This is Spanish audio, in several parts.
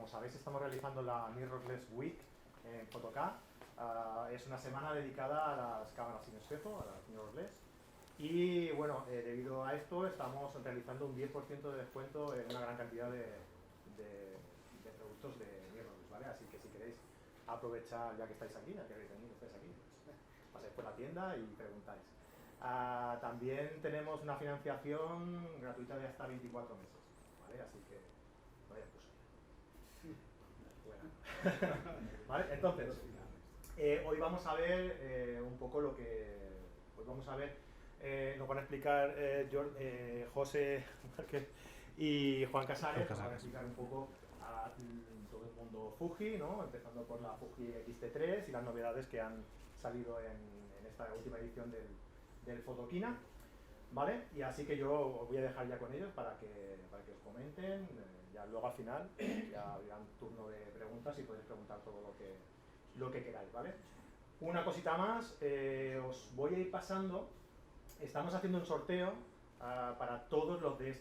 como sabéis, estamos realizando la Mirrorless Week en Photocá. Es una semana dedicada a las cámaras sin espejo, a las mirrorless. Y bueno, debido a esto estamos realizando un 10% de descuento en una gran cantidad de productos de mirrorless, ¿vale? Así que si queréis aprovechar, ya que estáis aquí, ya que habéis venido, estáis aquí, pues, pasáis por la tienda y preguntáis. También tenemos una financiación gratuita de hasta 24 meses, ¿vale? Así que vaya puso. ¿Vale? Entonces, hoy vamos a ver un poco lo que... Hoy vamos a ver, nos van a explicar José Márquez y Juan Casares, nos van a explicar un poco a todo el mundo Fuji, ¿no? Empezando por la Fuji X-T3 y las novedades que han salido en esta última edición del Photokina, ¿vale? Y así que yo os voy a dejar ya con ellos para que os comenten, ya luego al final ya habrá un turno de preguntas y podéis preguntar todo lo que queráis, ¿vale? Una cosita más, os voy a ir pasando, estamos haciendo un sorteo para todos los de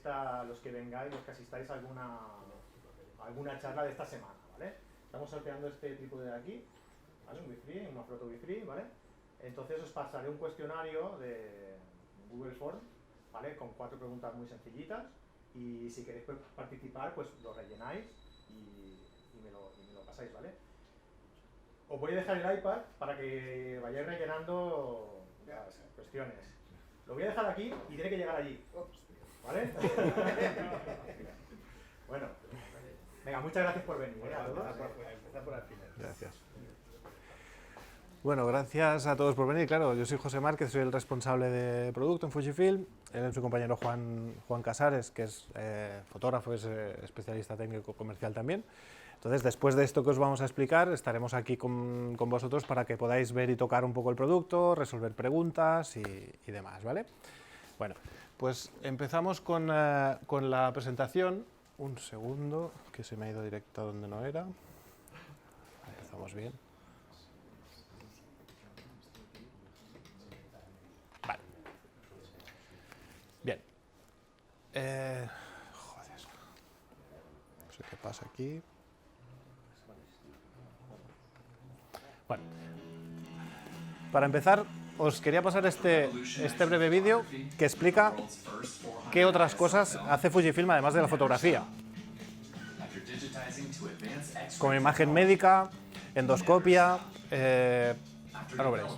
los que vengáis, los que asistáis a alguna charla de esta semana, ¿vale? Estamos sorteando este tipo de aquí, ¿vale? Un Wi-Fi, una foto Wi-Fi, ¿vale? Entonces os pasaré un cuestionario de Google Form, ¿vale? Con 4 preguntas muy sencillitas y si queréis participar, pues lo rellenáis y me lo pasáis, ¿vale? Os voy a dejar el iPad para que vayáis rellenando las cuestiones. Lo voy a dejar aquí y tiene que llegar allí, ¿vale? Bueno, venga, muchas gracias por venir, ¿eh? A todos. Empezar por el final. Gracias. Bueno, gracias a todos por venir. Claro, yo soy José Márquez, soy el responsable de producto en Fujifilm. Él es su compañero Juan Casares, que es fotógrafo, es especialista técnico comercial también. Entonces, después de esto que os vamos a explicar, estaremos aquí con vosotros para que podáis ver y tocar un poco el producto, resolver preguntas y demás, ¿vale? Bueno, pues empezamos con la presentación. Un segundo, que se me ha ido directo a donde no era. Empezamos bien. Vale. Bien. Joder. No sé qué pasa aquí. Bueno. Para empezar, os quería pasar este breve vídeo que explica qué otras cosas hace Fujifilm además de la fotografía. Como imagen médica, endoscopia, ahora veréis.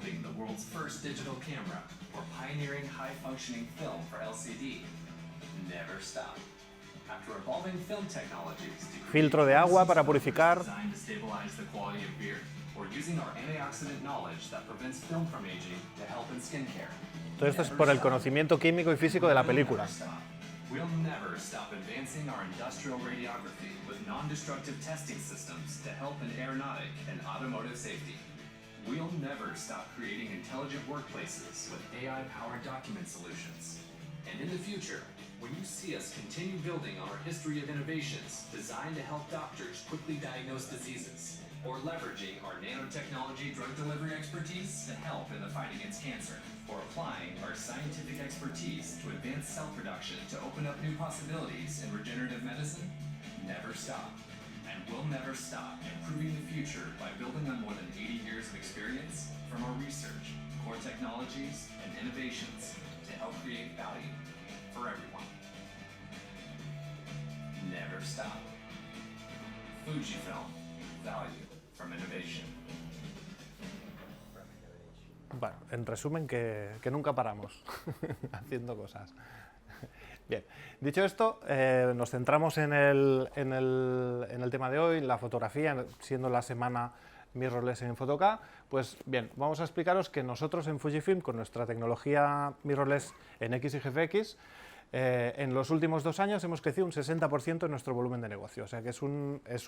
Filtro de agua para purificar. Todo esto es por el conocimiento químico y físico de la película. We'll never stop advancing our industrial radiography with non-destructive testing systems to help in aeronautic and automotive safety. We'll never stop creating intelligent workplaces with AI-powered document solutions. And in the future, when you see us continue building on our history of innovations designed to help doctors quickly diagnose diseases, or leveraging our nanotechnology drug delivery expertise to help in the fight against cancer, or applying our scientific expertise to advance cell production to open up new possibilities in regenerative medicine, never stop. And we'll never stop improving the future by building on more than 80 years of experience from our research, core technologies, and innovations to help create value for everyone. Never stop. Fujifilm, value from innovation. Bueno, en resumen, que nunca paramos haciendo cosas. Bien, dicho esto, nos centramos en el tema de hoy, la fotografía, siendo la semana Mirrorless en Photocá. Pues bien, vamos a explicaros que nosotros en Fujifilm, con nuestra tecnología Mirrorless en X y GFX, en los últimos 2 años hemos crecido un 60% en nuestro volumen de negocio. O sea que es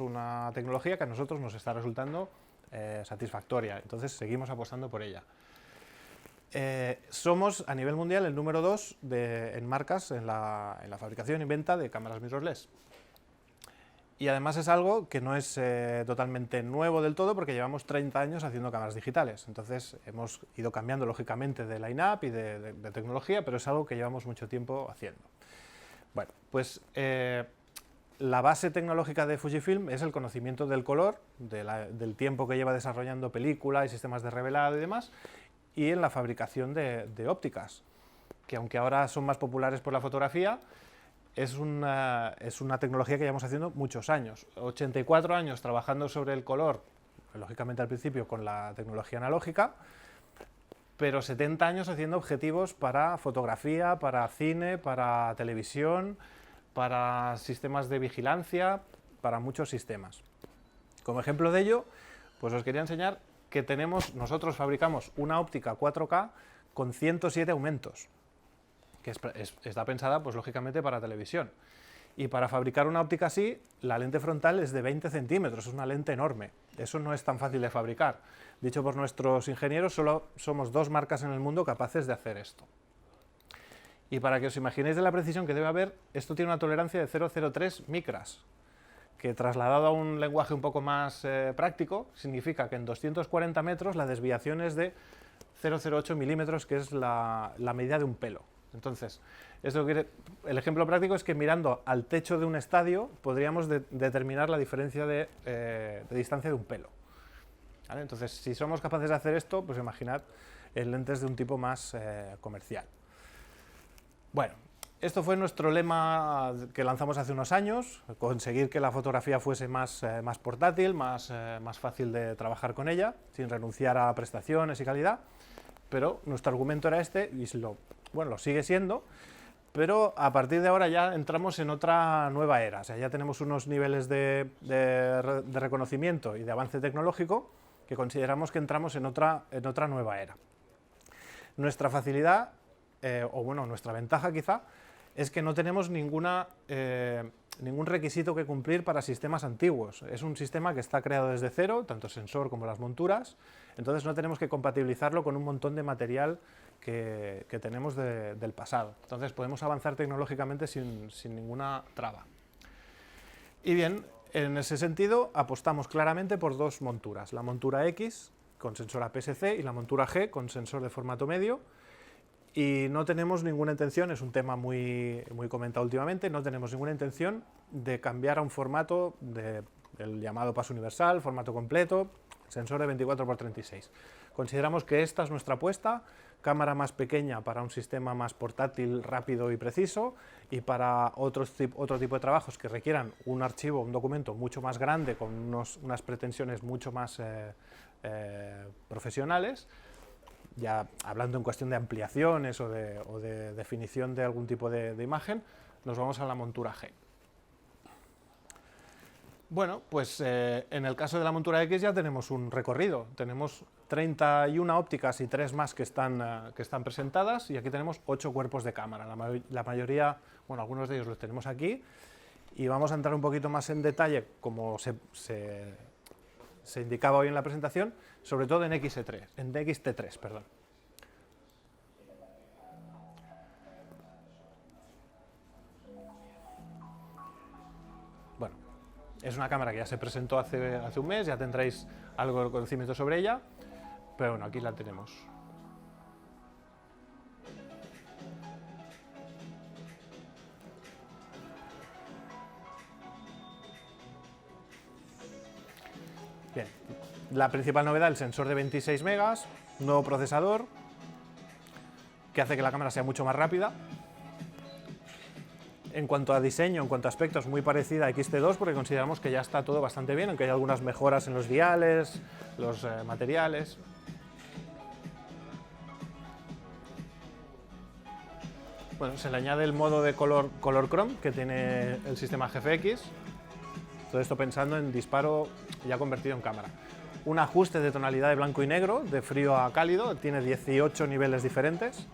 una tecnología que a nosotros nos está resultando satisfactoria. Entonces seguimos apostando por ella. Somos a nivel mundial el número 2 en marcas en la fabricación y venta de cámaras mirrorless. Y además es algo que no es totalmente nuevo del todo, porque llevamos 30 años haciendo cámaras digitales. Entonces hemos ido cambiando lógicamente de line-up y de tecnología, pero es algo que llevamos mucho tiempo haciendo. Bueno, pues la base tecnológica de Fujifilm es el conocimiento del color, del tiempo que lleva desarrollando películas y sistemas de revelado y demás, y en la fabricación de ópticas, que aunque ahora son más populares por la fotografía, es una tecnología que llevamos haciendo muchos años. 84 años trabajando sobre el color, lógicamente al principio con la tecnología analógica, pero 70 años haciendo objetivos para fotografía, para cine, para televisión, para sistemas de vigilancia, para muchos sistemas. Como ejemplo de ello, pues os quería enseñar que nosotros fabricamos una óptica 4K con 107 aumentos, que está pensada, pues lógicamente, para televisión. Y para fabricar una óptica así, la lente frontal es de 20 centímetros, es una lente enorme. Eso no es tan fácil de fabricar. Dicho por nuestros ingenieros, solo somos 2 marcas en el mundo capaces de hacer esto. Y para que os imaginéis de la precisión que debe haber, esto tiene una tolerancia de 0,03 micras, que trasladado a un lenguaje un poco más práctico, significa que en 240 metros la desviación es de 0,08 milímetros, que es la medida de un pelo. Entonces, el ejemplo práctico es que mirando al techo de un estadio podríamos determinar la diferencia de distancia de un pelo. ¿Vale? Entonces, si somos capaces de hacer esto, pues imaginad en lentes de un tipo más comercial. Bueno, esto fue nuestro lema que lanzamos hace unos años, conseguir que la fotografía fuese más portátil, más fácil de trabajar con ella, sin renunciar a prestaciones y calidad, pero nuestro argumento era este, y lo sigue siendo, pero a partir de ahora ya entramos en otra nueva era, o sea, ya tenemos unos niveles de reconocimiento y de avance tecnológico que consideramos que entramos en otra nueva era. Nuestra facilidad, nuestra ventaja quizá, es que no tenemos ningún requisito que cumplir para sistemas antiguos. Es un sistema que está creado desde cero, tanto el sensor como las monturas, entonces no tenemos que compatibilizarlo con un montón de material que tenemos del pasado. Entonces podemos avanzar tecnológicamente sin ninguna traba. Y bien, en ese sentido apostamos claramente por 2 monturas, la montura X con sensor APS-C y la montura G con sensor de formato medio. Y no tenemos ninguna intención, es un tema muy comentado últimamente, no tenemos ninguna intención de cambiar a un formato del llamado paso universal, formato completo, sensor de 24×36. Consideramos que esta es nuestra apuesta, cámara más pequeña para un sistema más portátil, rápido y preciso, y para otro tipo de trabajos que requieran un archivo, un documento mucho más grande, con unas pretensiones mucho más profesionales. Ya hablando en cuestión de ampliaciones o de definición de algún tipo de imagen, nos vamos a la montura G. Bueno, pues en el caso de la montura X ya tenemos un recorrido. Tenemos 31 ópticas y 3 más que están presentadas, y aquí tenemos 8 cuerpos de cámara. La mayoría, algunos de ellos los tenemos aquí, y vamos a entrar un poquito más en detalle, como se indicaba hoy en la presentación, sobre todo en XT3, perdón. Bueno, es una cámara que ya se presentó hace un mes, ya tendréis algo de conocimiento sobre ella, pero bueno, aquí la tenemos. Bien, la principal novedad, el sensor de 26 megas, nuevo procesador, que hace que la cámara sea mucho más rápida. En cuanto a diseño, en cuanto a aspectos, muy parecida a XT2, porque consideramos que ya está todo bastante bien, aunque hay algunas mejoras en los diales, los materiales. Bueno, se le añade el modo de color Chrome que tiene el sistema GFX. Todo esto pensando en disparo ya convertido en cámara. Un ajuste de tonalidad de blanco y negro, de frío a cálido, tiene 18 niveles diferentes.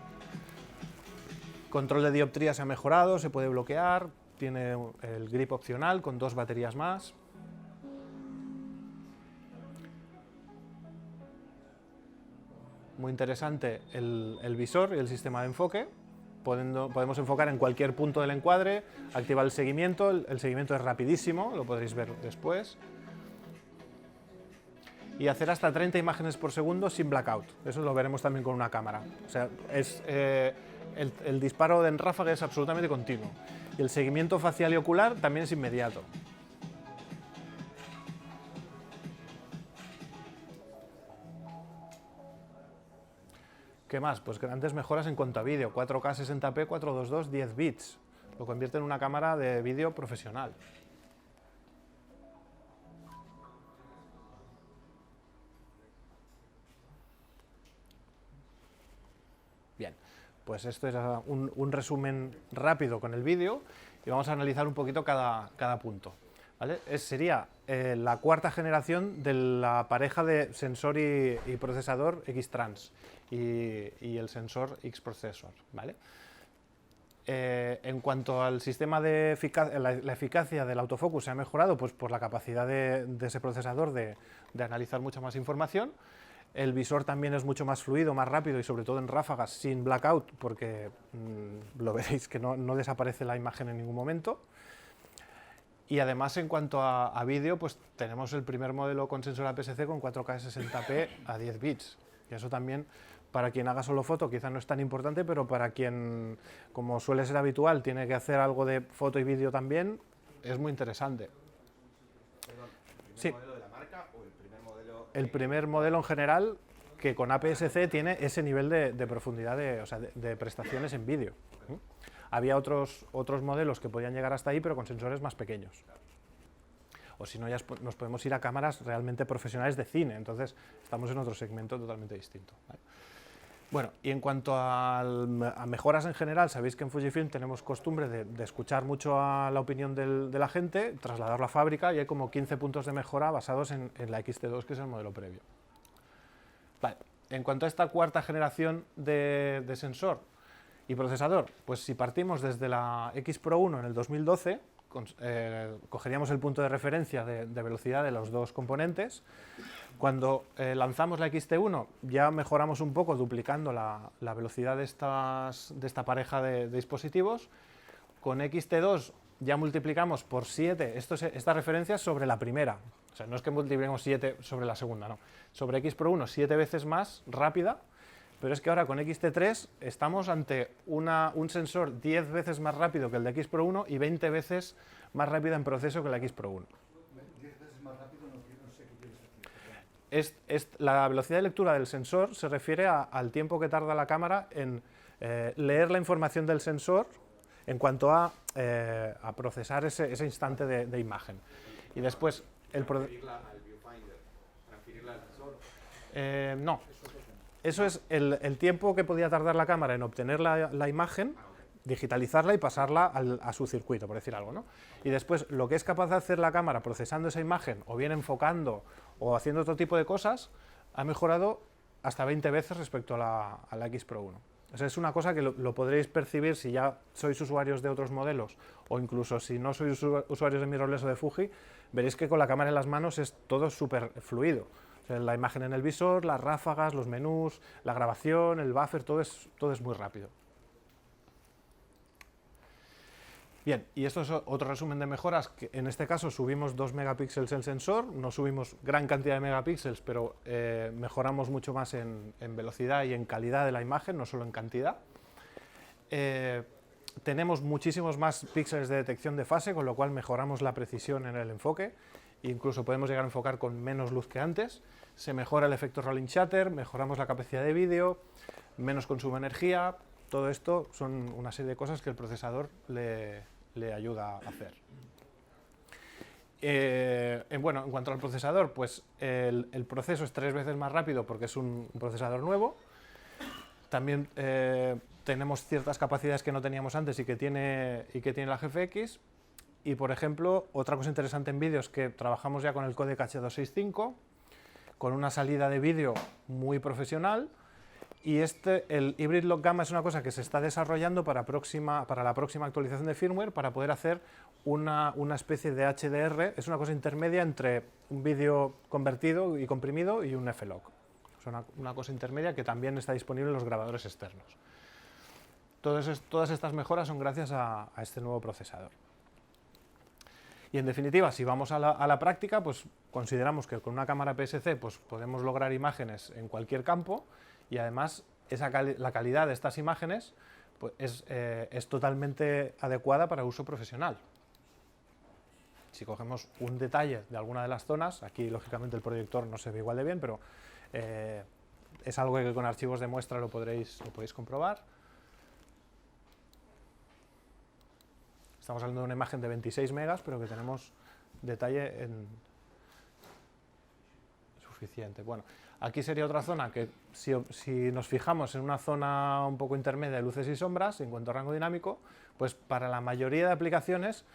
Control de dioptría se ha mejorado, se puede bloquear, tiene el grip opcional con 2 baterías más. Muy interesante el visor y el sistema de enfoque. Podemos enfocar en cualquier punto del encuadre, activar el seguimiento es rapidísimo, lo podréis ver después. Y hacer hasta 30 imágenes por segundo sin blackout, eso lo veremos también con una cámara. O sea, el disparo en ráfaga es absolutamente continuo. Y el seguimiento facial y ocular también es inmediato. ¿Qué más? Pues grandes mejoras en cuanto a vídeo, 4K 60p, 422, 10 bits. Lo convierte en una cámara de vídeo profesional. Bien, pues esto es un resumen rápido con el vídeo y vamos a analizar un poquito cada punto. ¿Vale? Sería la cuarta generación de la pareja de sensor y procesador X-Trans y el sensor X-Processor. ¿Vale? En cuanto al sistema de la eficacia del autofocus se ha mejorado pues, por la capacidad de ese procesador de analizar mucha más información. El visor también es mucho más fluido, más rápido y sobre todo en ráfagas sin blackout porque lo veréis que no desaparece la imagen en ningún momento. Y además en cuanto a vídeo pues tenemos el primer modelo con sensor APS-C con 4K 60p a 10 bits. Y eso también para quien haga solo foto quizá no es tan importante, pero para quien, como suele ser habitual, tiene que hacer algo de foto y vídeo también, es muy interesante. Perdón, ¿el primer Sí. modelo de la marca o el primer modelo? El primer modelo en general que con APS-C tiene ese nivel de profundidad de prestaciones en vídeo. Había otros modelos que podían llegar hasta ahí, pero con sensores más pequeños. O si no, ya nos podemos ir a cámaras realmente profesionales de cine, entonces estamos en otro segmento totalmente distinto. ¿Vale? Bueno, y en cuanto a mejoras en general, sabéis que en Fujifilm tenemos costumbre de escuchar mucho a la opinión de la gente, trasladarlo a fábrica y hay como 15 puntos de mejora basados en la XT2, que es el modelo previo. Vale. En cuanto a esta cuarta generación de sensor y procesador, pues si partimos desde la X Pro 1 en el 2012, cogeríamos el punto de referencia de velocidad de los dos componentes. Cuando lanzamos la XT1 ya mejoramos un poco duplicando la velocidad de esta pareja de dispositivos. Con XT2 ya multiplicamos por 7, esta referencia es sobre la primera, o sea, no es que multipliquemos 7 sobre la segunda, no. Sobre X Pro 1 7 veces más rápida, pero es que ahora con XT3 estamos ante un sensor 10 veces más rápido que el de X Pro 1 y 20 veces más rápido en proceso que el X Pro 1. 10 veces más rápido, no sé qué quieres decir. La velocidad de lectura del sensor se refiere al tiempo que tarda la cámara en leer la información del sensor en cuanto a procesar ese instante de imagen. Y después ¿Transferirla al viewfinder? ¿Transferirla al sensor? no. Eso es el tiempo que podía tardar la cámara en obtener la imagen, digitalizarla y pasarla a su circuito, por decir algo, ¿no? Y después lo que es capaz de hacer la cámara procesando esa imagen, o bien enfocando o haciendo otro tipo de cosas, ha mejorado hasta 20 veces respecto a la X Pro 1. O sea, es una cosa que lo podréis percibir si ya sois usuarios de otros modelos o incluso si no sois usuarios de mirrorless o de Fuji, veréis que con la cámara en las manos es todo súper fluido. O sea, la imagen en el visor, las ráfagas, los menús, la grabación, el buffer, todo es muy rápido. Bien, y esto es otro resumen de mejoras, que en este caso subimos 2 megapíxeles el sensor, no subimos gran cantidad de megapíxeles, pero mejoramos mucho más en velocidad y en calidad de la imagen, no solo en cantidad. Tenemos muchísimos más píxeles de detección de fase, con lo cual mejoramos la precisión en el enfoque, incluso podemos llegar a enfocar con menos luz que antes. Se mejora el efecto rolling shutter, mejoramos la capacidad de vídeo, menos consumo de energía. Todo esto son una serie de cosas que el procesador le ayuda a hacer. Bueno, en cuanto al procesador, pues el proceso es 3 veces más rápido porque es un procesador nuevo. También tenemos ciertas capacidades que no teníamos antes y que tiene la GFX. Y, por ejemplo, otra cosa interesante en vídeo es que trabajamos ya con el códec H265, con una salida de vídeo muy profesional, y el Hybrid Lock Gamma es una cosa que se está desarrollando para la próxima actualización de firmware para poder hacer una especie de HDR, es una cosa intermedia entre un vídeo convertido y comprimido y un F-Lock. Es una cosa intermedia que también está disponible en los grabadores externos. Todas estas mejoras son gracias a este nuevo procesador. Y en definitiva, si vamos a la práctica, pues consideramos que con una cámara APS-C pues, podemos lograr imágenes en cualquier campo y además la calidad de estas imágenes pues es totalmente adecuada para uso profesional. Si cogemos un detalle de alguna de las zonas, aquí lógicamente el proyector no se ve igual de bien, pero es algo que con archivos de muestra lo podéis comprobar. Estamos hablando de una imagen de 26 megas, pero que tenemos detalle suficiente. Bueno, aquí sería otra zona que si nos fijamos en una zona un poco intermedia de luces y sombras en cuanto a rango dinámico, pues para la mayoría de aplicaciones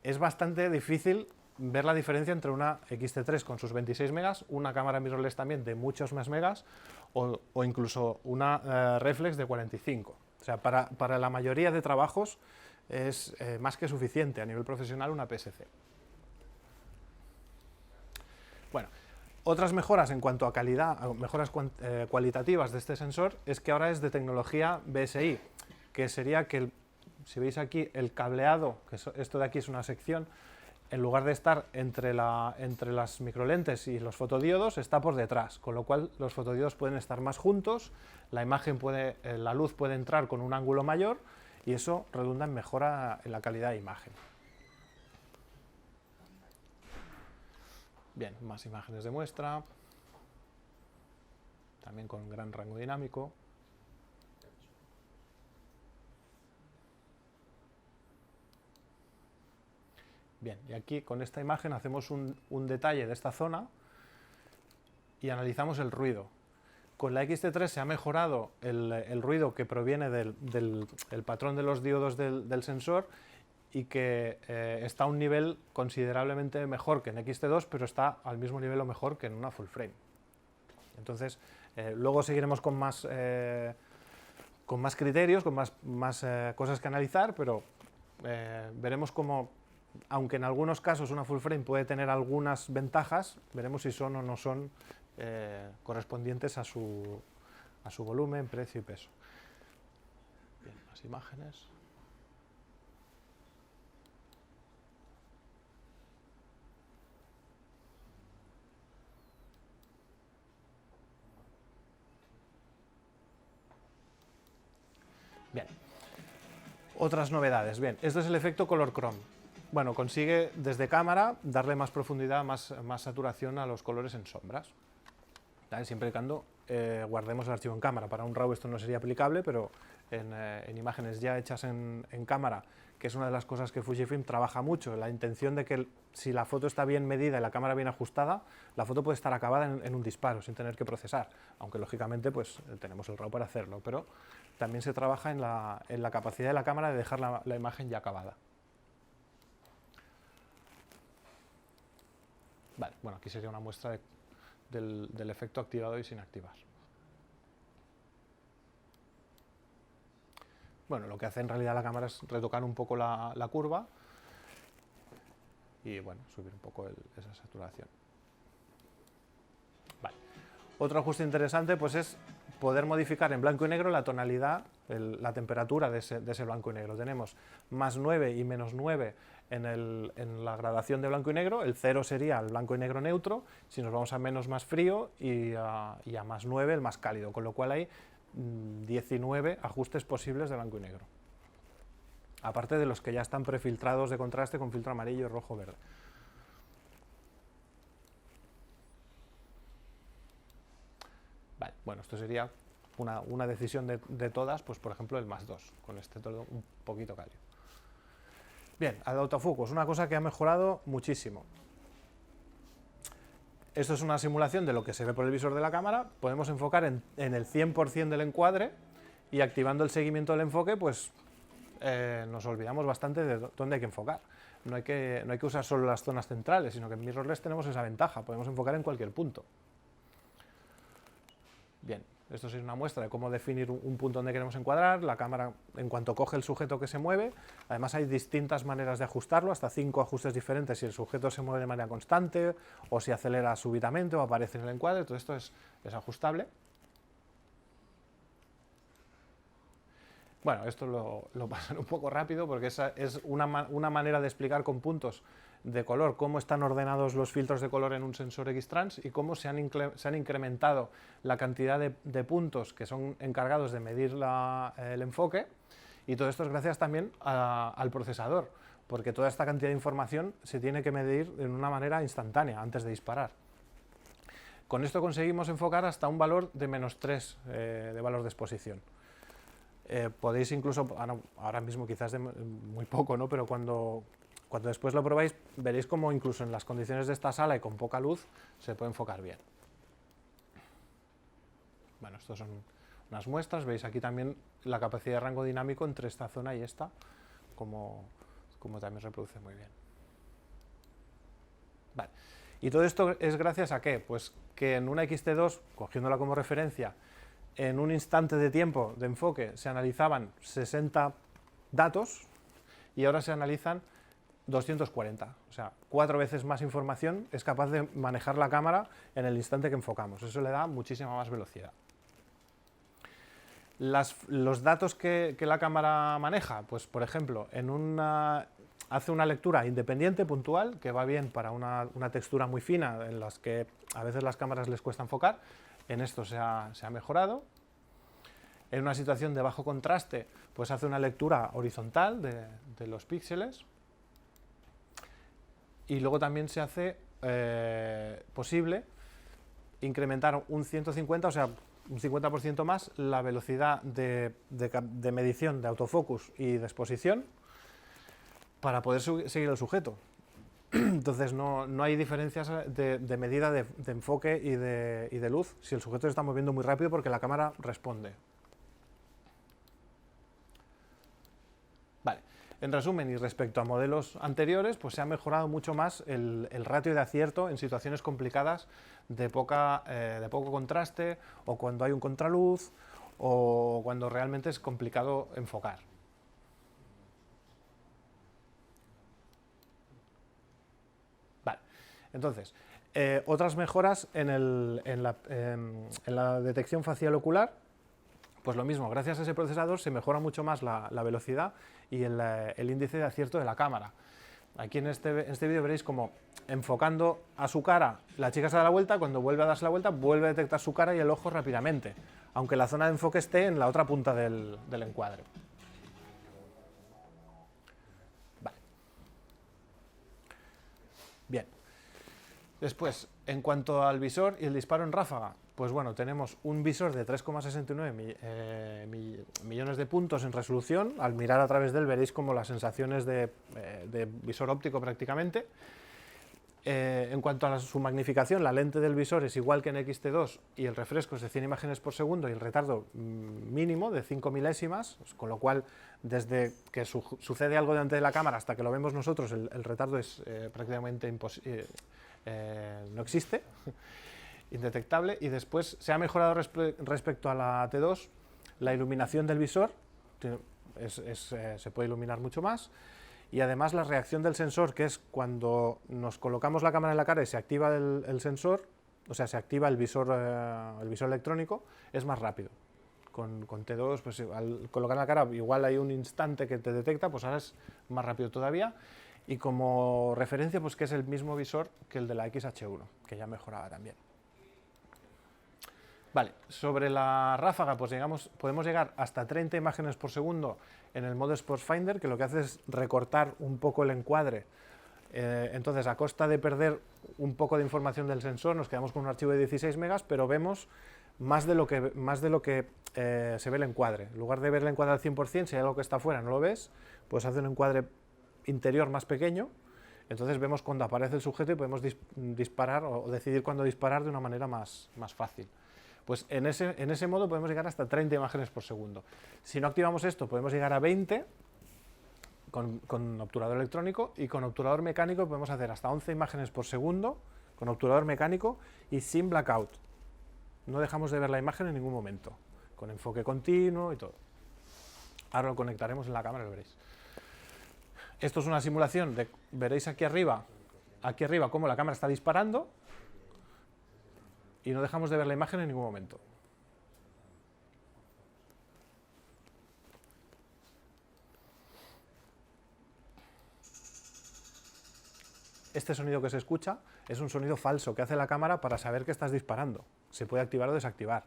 es bastante difícil ver la diferencia entre una XT3 con sus 26 megas, una cámara mirrorless también de muchos más megas o incluso una reflex de 45. O sea, para la mayoría de trabajos es más que suficiente a nivel profesional una PSC. Bueno, otras mejoras en cuanto a calidad, mejoras cualitativas de este sensor es que ahora es de tecnología BSI, que sería que, si veis aquí, el cableado, que esto de aquí es una sección, en lugar de estar entre las microlentes y los fotodiodos, está por detrás, con lo cual los fotodiodos pueden estar más juntos, la luz puede entrar con un ángulo mayor y eso redunda en mejora en la calidad de imagen. Bien, más imágenes de muestra, también con gran rango dinámico. Bien, y aquí con esta imagen hacemos un detalle de esta zona y analizamos el ruido. Con la XT3 se ha mejorado el ruido que proviene del patrón de los diodos del sensor y que está a un nivel considerablemente mejor que en XT2, pero está al mismo nivel o mejor que en una full frame. Entonces, luego seguiremos con más criterios, con más cosas que analizar, pero veremos cómo, aunque en algunos casos una full frame puede tener algunas ventajas, veremos si son o no son correspondientes a su volumen, precio y peso. Bien, más imágenes. Bien, otras novedades. Bien, esto es el efecto color chrome. Bueno, consigue desde cámara darle más profundidad, más saturación a los colores en sombras. ¿Vale? Siempre y cuando guardemos el archivo en cámara. Para un RAW esto no sería aplicable, pero en imágenes ya hechas en cámara, que es una de las cosas que Fujifilm trabaja mucho, la intención de que si la foto está bien medida y la cámara bien ajustada, la foto puede estar acabada en un disparo, sin tener que procesar, aunque lógicamente pues tenemos el RAW para hacerlo, pero también se trabaja en la capacidad de la cámara de dejar la imagen ya acabada. Vale, bueno, aquí sería una muestra del efecto activado y sin activar. Bueno, lo que hace en realidad la cámara es retocar un poco la curva y bueno, subir un poco esa saturación. Vale. Otro ajuste interesante pues es poder modificar en blanco y negro la tonalidad, la temperatura de ese blanco y negro. Tenemos más 9 y menos 9 en la gradación de blanco y negro. El 0 sería el blanco y negro neutro, si nos vamos a menos más frío y a más 9 el más cálido, con lo cual hay 19 ajustes posibles de blanco y negro. Aparte de los que ya están prefiltrados de contraste con filtro amarillo, rojo, verde. Vale, bueno, esto sería una decisión de todas, pues por ejemplo el más 2, con este todo un poquito cálido. Bien, el autofocus, una cosa que ha mejorado muchísimo. Esto es una simulación de lo que se ve por el visor de la cámara. Podemos enfocar en el 100% del encuadre y activando el seguimiento del enfoque, pues nos olvidamos bastante de dónde hay que enfocar. No hay que usar solo las zonas centrales, sino que en mirrorless tenemos esa ventaja, podemos enfocar en cualquier punto. Bien, esto es una muestra de cómo definir un punto donde queremos encuadrar. La cámara, en cuanto coge el sujeto que se mueve, además hay distintas maneras de ajustarlo, hasta 5 ajustes diferentes si el sujeto se mueve de manera constante, o si acelera súbitamente o aparece en el encuadre. Todo esto es ajustable. Bueno, esto lo pasan un poco rápido porque esa es una manera de explicar con puntos de color cómo están ordenados los filtros de color en un sensor X-Trans y cómo se han incrementado la cantidad de puntos que son encargados de medir el enfoque Y todo esto es gracias también al procesador, porque toda esta cantidad de información se tiene que medir de una manera instantánea antes de disparar. Con esto conseguimos enfocar hasta un valor de -3 de valor de exposición. Podéis incluso, ahora mismo quizás de muy poco, ¿no? Pero cuando después lo probáis, veréis como incluso en las condiciones de esta sala y con poca luz se puede enfocar bien. Bueno, estos son unas muestras, veis aquí también la capacidad de rango dinámico entre esta zona y esta, como también reproduce muy bien. Vale. ¿Y todo esto es gracias a qué? Pues que en una XT2, cogiéndola como referencia, en un instante de tiempo de enfoque se analizaban 60 datos y ahora se analizan 240, o sea, 4 veces más información es capaz de manejar la cámara en el instante que enfocamos. Eso le da muchísima más velocidad. Los datos que la cámara maneja, pues por ejemplo, hace una lectura independiente, puntual, que va bien para una textura muy fina en las que a veces las cámaras les cuesta enfocar. En esto se ha mejorado. En una situación de bajo contraste, pues hace una lectura horizontal de los píxeles. Y luego también se hace posible incrementar un 150, o sea, un 50% más la velocidad de medición de autofocus y de exposición para poder seguir el sujeto. Entonces no hay diferencias de medida de enfoque y de luz si el sujeto se está moviendo muy rápido porque la cámara responde. Vale. En resumen, y respecto a modelos anteriores, pues se ha mejorado mucho más el ratio de acierto en situaciones complicadas de poco contraste, o cuando hay un contraluz, o cuando realmente es complicado enfocar. Vale. Entonces, otras mejoras en la detección facial ocular. Pues lo mismo, gracias a ese procesador se mejora mucho más la velocidad y el índice de acierto de la cámara. Aquí en este vídeo veréis como enfocando a su cara, la chica se da la vuelta, cuando vuelve a darse la vuelta, vuelve a detectar su cara y el ojo rápidamente, aunque la zona de enfoque esté en la otra punta del encuadre. Vale. Bien. Después, en cuanto al visor y el disparo en ráfaga, pues bueno, tenemos un visor de 3,69 millones de puntos en resolución. Al mirar a través de él veréis como las sensaciones de visor óptico prácticamente. En cuanto a su magnificación, la lente del visor es igual que en XT2 y el refresco es de 100 imágenes por segundo y el retardo mínimo de 5 milésimas, con lo cual desde que sucede algo delante de la cámara hasta que lo vemos nosotros el retardo es prácticamente imposible, no existe. Indetectable. Y después se ha mejorado respecto a la T2 la iluminación del visor, se puede iluminar mucho más, y además la reacción del sensor, que es cuando nos colocamos la cámara en la cara y se activa el sensor, o sea, se activa el visor electrónico, es más rápido. Con T2, pues al colocar la cara igual hay un instante que te detecta, pues ahora es más rápido todavía. Y como referencia, pues que es el mismo visor que el de la XH1, que ya mejoraba también. Vale, sobre la ráfaga, pues podemos llegar hasta 30 imágenes por segundo en el modo Sports Finder, que lo que hace es recortar un poco el encuadre. Entonces, a costa de perder un poco de información del sensor, nos quedamos con un archivo de 16 megas, pero vemos más de lo que se ve el encuadre. En lugar de ver el encuadre al 100%, si hay algo que está fuera no lo ves, pues hace un encuadre interior más pequeño. Entonces vemos cuando aparece el sujeto y podemos disparar o decidir cuándo disparar de una manera más fácil. Pues en ese modo podemos llegar hasta 30 imágenes por segundo. Si no activamos esto, podemos llegar a 20 con obturador electrónico, y con obturador mecánico podemos hacer hasta 11 imágenes por segundo con obturador mecánico y sin blackout. No dejamos de ver la imagen en ningún momento, con enfoque continuo y todo. Ahora lo conectaremos en la cámara y lo veréis. Esto es una simulación veréis aquí arriba cómo la cámara está disparando, y no dejamos de ver la imagen en ningún momento. Este sonido que se escucha es un sonido falso que hace la cámara para saber que estás disparando. Se puede activar o desactivar.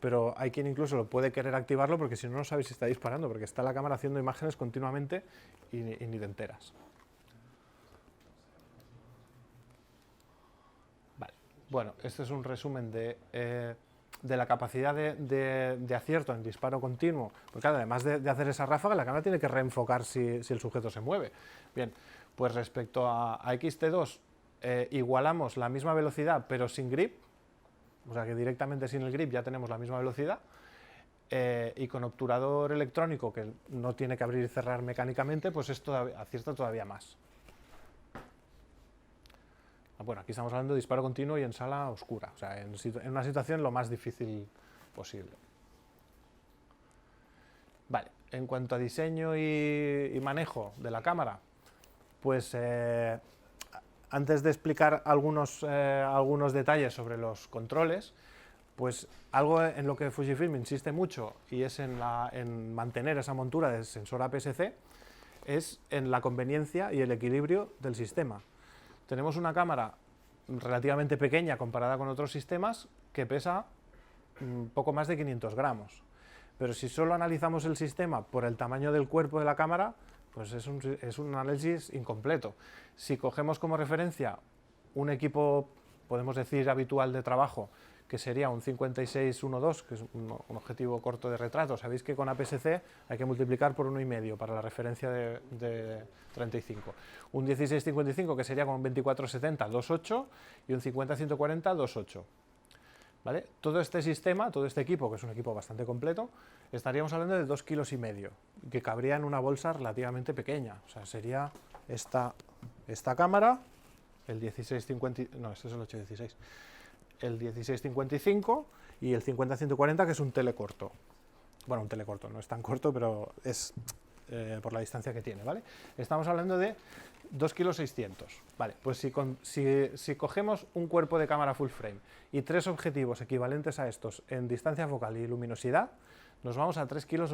pero hay quien incluso lo puede querer activarlo porque si no, no sabéis si está disparando, porque está la cámara haciendo imágenes continuamente y ni te enteras. Vale. Bueno, este es un resumen de la capacidad de acierto en disparo continuo, porque claro, además de hacer esa ráfaga, la cámara tiene que reenfocar si el sujeto se mueve. Bien, pues respecto a XT2, igualamos la misma velocidad pero sin grip, o sea que directamente sin el grip ya tenemos la misma velocidad, y con obturador electrónico que no tiene que abrir y cerrar mecánicamente, pues esto acierta todavía más. Bueno, aquí estamos hablando de disparo continuo y en sala oscura, o sea, en una situación lo más difícil posible. Vale, en cuanto a diseño y manejo de la cámara, pues antes de explicar algunos detalles sobre los controles, pues algo en lo que Fujifilm insiste mucho y es en mantener esa montura de sensor APS-C, es en la conveniencia y el equilibrio del sistema. Tenemos una cámara relativamente pequeña comparada con otros sistemas que pesa poco más de 500 gramos. Pero si solo analizamos el sistema por el tamaño del cuerpo de la cámara, pues es un análisis incompleto. Si cogemos como referencia un equipo, podemos decir, habitual de trabajo, que sería un 56-1.2, que es un objetivo corto de retrato. Sabéis que con APS-C hay que multiplicar por 1,5 para la referencia de 35. Un 16-55, que sería con un 24-70, 2.8, y un 50-140, 2.8. ¿Vale? Todo este sistema, todo este equipo, que es un equipo bastante completo, estaríamos hablando de 2,5 kilos, que cabría en una bolsa relativamente pequeña. O sea, sería esta cámara, el 16-50, no, este es el 8-16, el 16-55 y el 50-140, que es un telecorto. Bueno, un telecorto, no es tan corto, pero es por la distancia que tiene, ¿vale? Estamos hablando de 2,6 kilos. Vale, pues si cogemos un cuerpo de cámara full frame y 3 objetivos equivalentes a estos en distancia focal y luminosidad, nos vamos a 3,8 kilos.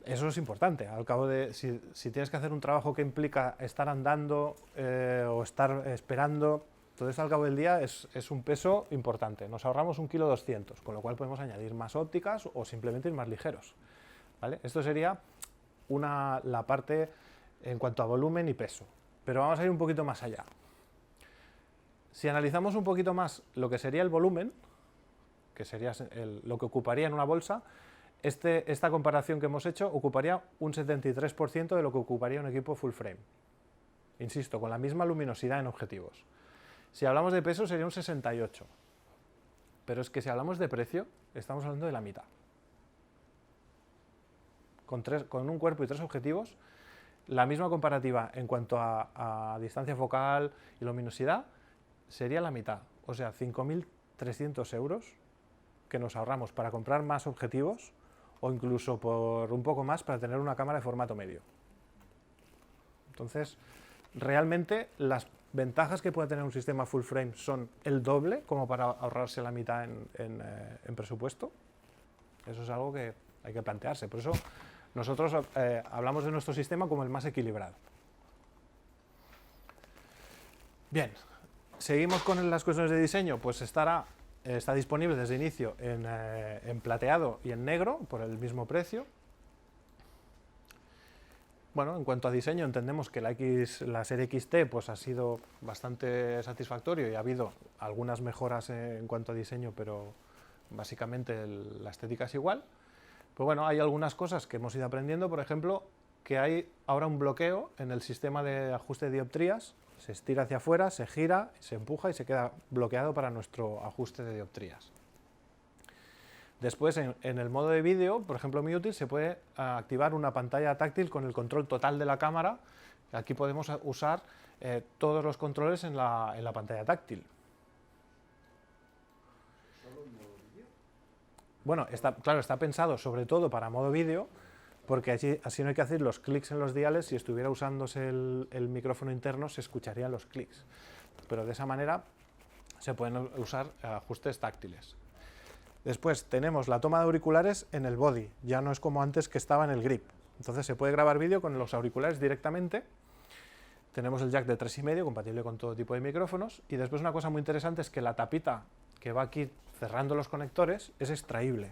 Eso es importante, al cabo de, si tienes que hacer un trabajo que implica estar andando o estar esperando, todo eso al cabo del día es un peso importante. Nos ahorramos 1,2 kilos, con lo cual podemos añadir más ópticas o simplemente ir más ligeros, ¿vale? Esto sería la parte en cuanto a volumen y peso, pero vamos a ir un poquito más allá. Si analizamos un poquito más lo que sería el volumen, que sería lo que ocuparía en una bolsa, esta comparación que hemos hecho ocuparía un 73% de lo que ocuparía un equipo full frame. Insisto, con la misma luminosidad en objetivos. Si hablamos de peso sería un 68%. Pero es que si hablamos de precio, estamos hablando de la mitad. Con un cuerpo y 3 objetivos, la misma comparativa en cuanto a distancia focal y luminosidad sería la mitad. O sea, 5.300 euros que nos ahorramos para comprar más objetivos o incluso por un poco más para tener una cámara de formato medio. Entonces, realmente las ventajas que puede tener un sistema full frame son el doble, como para ahorrarse la mitad en presupuesto. Eso es algo que hay que plantearse. Por eso nosotros hablamos de nuestro sistema como el más equilibrado. Bien, seguimos con las cuestiones de diseño. Pues está disponible desde el inicio en plateado y en negro por el mismo precio. Bueno, en cuanto a diseño, entendemos que la serie XT pues, ha sido bastante satisfactorio y ha habido algunas mejoras en cuanto a diseño, pero básicamente la estética es igual. Pues bueno, hay algunas cosas que hemos ido aprendiendo, por ejemplo, que hay ahora un bloqueo en el sistema de ajuste de dioptrías, se estira hacia afuera, se gira, se empuja y se queda bloqueado para nuestro ajuste de dioptrías. Después, en el modo de vídeo, por ejemplo, muy útil, se puede activar una pantalla táctil con el control total de la cámara. Aquí podemos usar todos los controles en la pantalla táctil. ¿Solo en modo vídeo? Bueno, claro, está pensado sobre todo para modo vídeo, porque así no hay que hacer los clics en los diales. Si estuviera usándose el micrófono interno, se escucharían los clics. Pero de esa manera se pueden usar ajustes táctiles. Después tenemos la toma de auriculares en el body, ya no es como antes que estaba en el grip. Entonces se puede grabar vídeo con los auriculares directamente. Tenemos el jack de 3,5, compatible con todo tipo de micrófonos. Y después una cosa muy interesante es que la tapita que va aquí cerrando los conectores, es extraíble.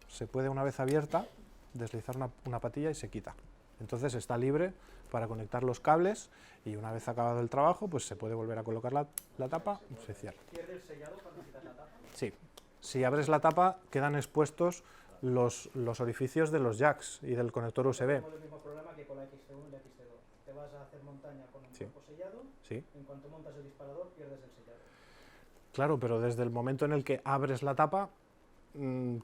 Se puede, una vez abierta, deslizar una patilla y se quita. Entonces está libre para conectar los cables y una vez acabado el trabajo, pues se puede volver a colocar la tapa y se cierra. ¿Pierde el sellado cuando quitas la tapa? Sí. Si abres la tapa, quedan expuestos los orificios de los jacks y del conector USB. Tenemos el mismo problema que con la XT1 y la XT2. Te vas a hacer montaña con el Sí. cuerpo sellado, Sí. en cuanto montas el disparador pierdes el sellado. Claro, pero desde el momento en el que abres la tapa,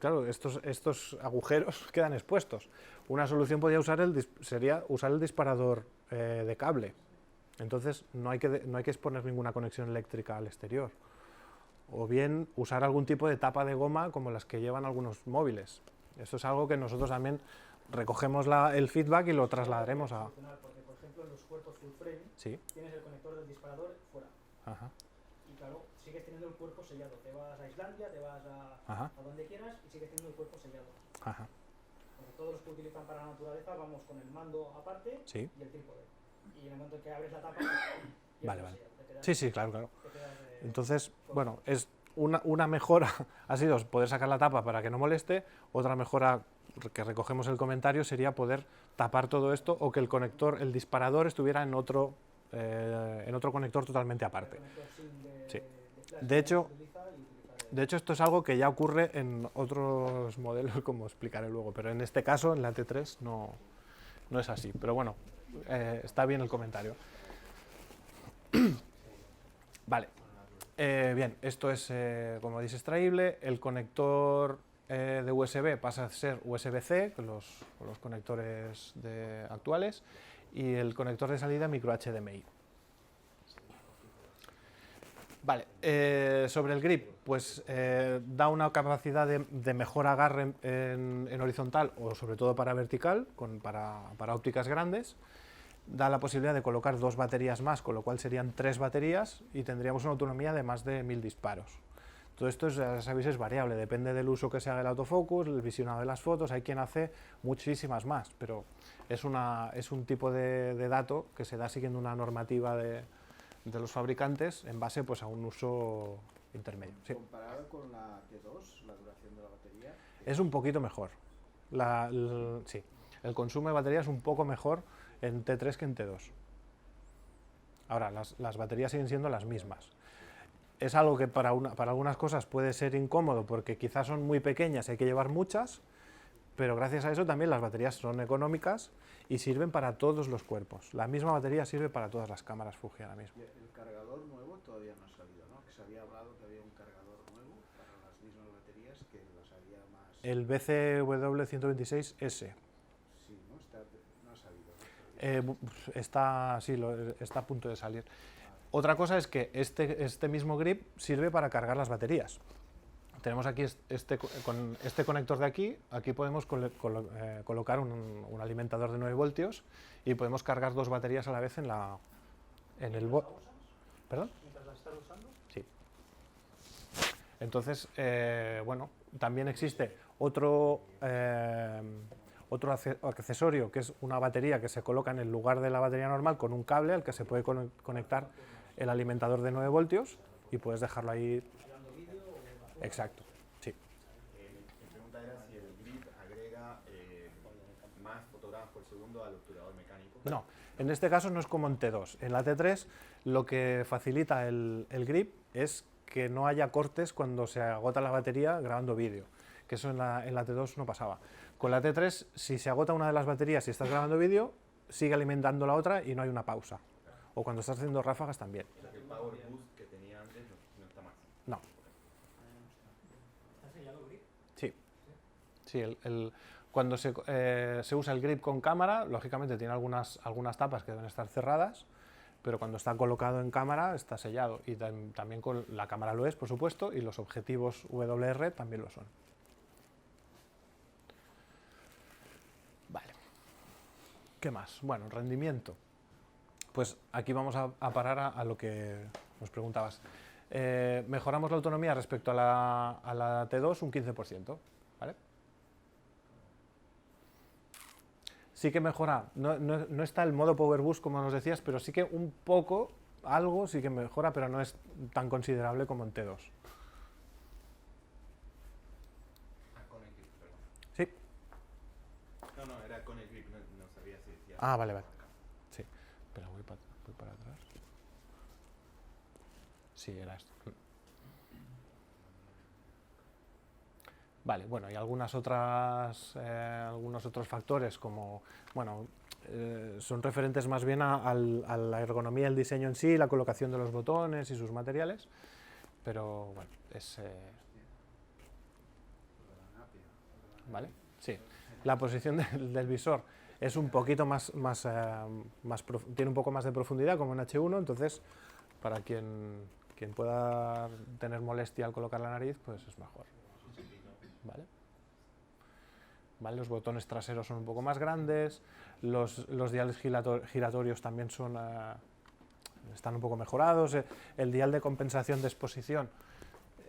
claro, estos agujeros quedan expuestos. Una solución sería usar el disparador de cable. Entonces no hay que exponer ninguna conexión eléctrica al exterior. O bien usar algún tipo de tapa de goma como las que llevan algunos móviles. Esto es algo que nosotros también recogemos el feedback y lo trasladaremos a... Porque, por ejemplo, en los cuerpos full frame Sí. tienes el conector del disparador fuera. Ajá. Y claro, sigues teniendo el cuerpo sellado. Te vas a Islandia, te vas Ajá. a donde quieras y sigues teniendo el cuerpo sellado. Ajá. Porque todos los que utilizan para la naturaleza vamos con el mando aparte Sí. y el trípode. Y en el momento en que abres la tapa, pierdes Vale, el vale. sellado. Te quedas- Sí, sí, claro, claro. te quedas, Entonces, bueno, es una mejora ha sido poder sacar la tapa para que no moleste. Otra mejora que recogemos el comentario sería poder tapar todo esto o que el conector, el disparador estuviera en otro conector totalmente aparte. Sí. De hecho, esto es algo que ya ocurre en otros modelos, como explicaré luego, pero en este caso, en la T3, no es así. Pero bueno, está bien el comentario. Vale. Bien, esto es, como veis, extraíble. El conector de USB pasa a ser USB-C, con los conectores actuales, y el conector de salida micro HDMI. Vale, sobre el grip, pues da una capacidad de mejor agarre en horizontal o sobre todo para vertical, para ópticas grandes. Da la posibilidad de colocar 2 baterías más, con lo cual serían 3 baterías y tendríamos una autonomía de más de 1000 disparos. Todo esto, ya sabéis, es variable, depende del uso que se haga el autofocus, el visionado de las fotos. Hay quien hace muchísimas más, pero es un tipo de dato que se da siguiendo una normativa de los fabricantes en base, pues, a un uso intermedio. Sí. Comparado con la T2, la duración de la batería, Es un poquito mejor. Sí, el consumo de batería es un poco mejor en T3 que en T2. Ahora, las baterías siguen siendo las mismas. Es algo que para algunas cosas puede ser incómodo porque quizás son muy pequeñas y hay que llevar muchas, pero gracias a eso también las baterías son económicas y sirven para todos los cuerpos. La misma batería sirve para todas las cámaras Fuji ahora mismo. y el cargador nuevo todavía no ha salido, ¿no? Que se había hablado que había un cargador nuevo para las mismas baterías que las haría más... El BCW126S. Sí, ¿no? No ha salido, ¿no? Está a punto de salir. Otra cosa es que este mismo grip sirve para cargar las baterías. Tenemos aquí con este conector de aquí podemos colocar un alimentador de 9 voltios y podemos cargar 2 baterías a la vez en el ¿Perdón? ¿Mientras la estás usando? Sí. Entonces, bueno, también existe otro accesorio que es una batería que se coloca en el lugar de la batería normal con un cable al que se puede conectar el alimentador de 9 voltios y puedes dejarlo ahí. Exacto, sí. Mi pregunta era si el grip agrega más fotogramas por segundo al obturador mecánico. No, en este caso no es como en T2. En la T3 lo que facilita el grip es que no haya cortes cuando se agota la batería grabando vídeo, que eso en la T2 no pasaba. Con la T3, si se agota una de las baterías y estás grabando vídeo, sigue alimentando la otra y no hay una pausa. O cuando estás haciendo ráfagas también. O sea que el power boost que tenía antes no está más. No. ¿Está sellado el grip? Sí. Sí, cuando se usa el grip con cámara, lógicamente tiene algunas tapas que deben estar cerradas, pero cuando está colocado en cámara está sellado. Y también con la cámara lo es, por supuesto, y los objetivos WR también lo son. Vale. ¿Qué más? Bueno, rendimiento. Pues aquí vamos a parar a lo que nos preguntabas. Mejoramos la autonomía respecto a la T2 un 15%. ¿Vale? Sí que mejora, no está el modo Power Boost como nos decías, pero sí que un poco, algo sí que mejora, pero no es tan considerable como en T2. con el grip, no sabía si decía. Ah, vale, vale. Sí, pero voy para atrás. Sí, era esto. Vale, bueno, y algunos otros factores como, bueno, son referentes más bien a la ergonomía del diseño en sí, la colocación de los botones y sus materiales, pero bueno, ¿vale? Sí, la posición del visor es un poquito tiene un poco más de profundidad como en H1, entonces para quien pueda tener molestia al colocar la nariz, pues es mejor. ¿Vale? Los botones traseros son un poco más grandes, los diales giratorios también están un poco mejorados, el dial de compensación de exposición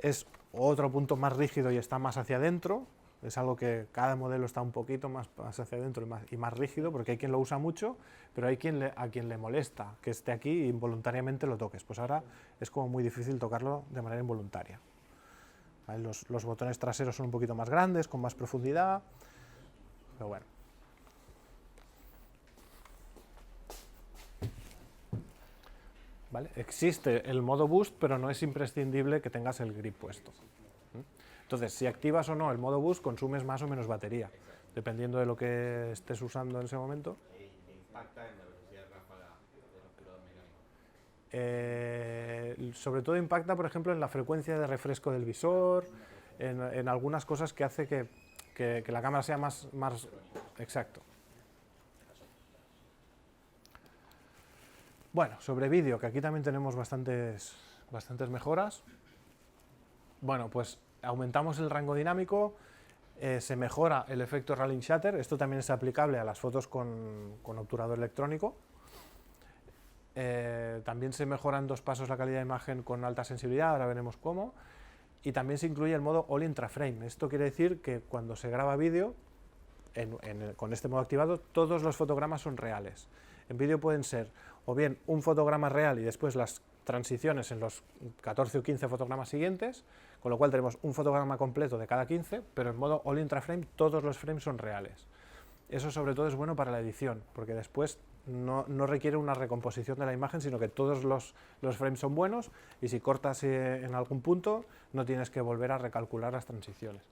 es otro punto más rígido y está más hacia adentro, es algo que cada modelo está un poquito más hacia adentro y más rígido, porque hay quien lo usa mucho, pero hay a quien le molesta que esté aquí e involuntariamente lo toques, pues ahora es como muy difícil tocarlo de manera involuntaria. ¿Vale? Los botones traseros son un poquito más grandes, con más profundidad, pero bueno. ¿Vale? Existe el modo boost, pero no es imprescindible que tengas el grip puesto. Entonces, si activas o no el modo boost, consumes más o menos batería, dependiendo de lo que estés usando en ese momento. ¿Impacta en la velocidad de ráfaga del obturador mecánico? Sobre todo impacta, por ejemplo, en la frecuencia de refresco del visor, en algunas cosas que hace que la cámara sea más exacto. Bueno, sobre vídeo, que aquí también tenemos bastantes mejoras. Bueno, pues aumentamos el rango dinámico, se mejora el efecto Rallying Shutter, esto también es aplicable a las fotos con obturador electrónico. También se mejora en 2 pasos la calidad de imagen con alta sensibilidad, ahora veremos cómo. Y también se incluye el modo All Intra-Frame. Esto quiere decir que cuando se graba vídeo, con este modo activado, todos los fotogramas son reales. En vídeo pueden ser o bien un fotograma real y después las transiciones en los 14 o 15 fotogramas siguientes, con lo cual tenemos un fotograma completo de cada 15, pero en modo All Intra-Frame todos los frames son reales. Eso sobre todo es bueno para la edición, porque después no requiere una recomposición de la imagen, sino que todos los frames son buenos y si cortas en algún punto no tienes que volver a recalcular las transiciones.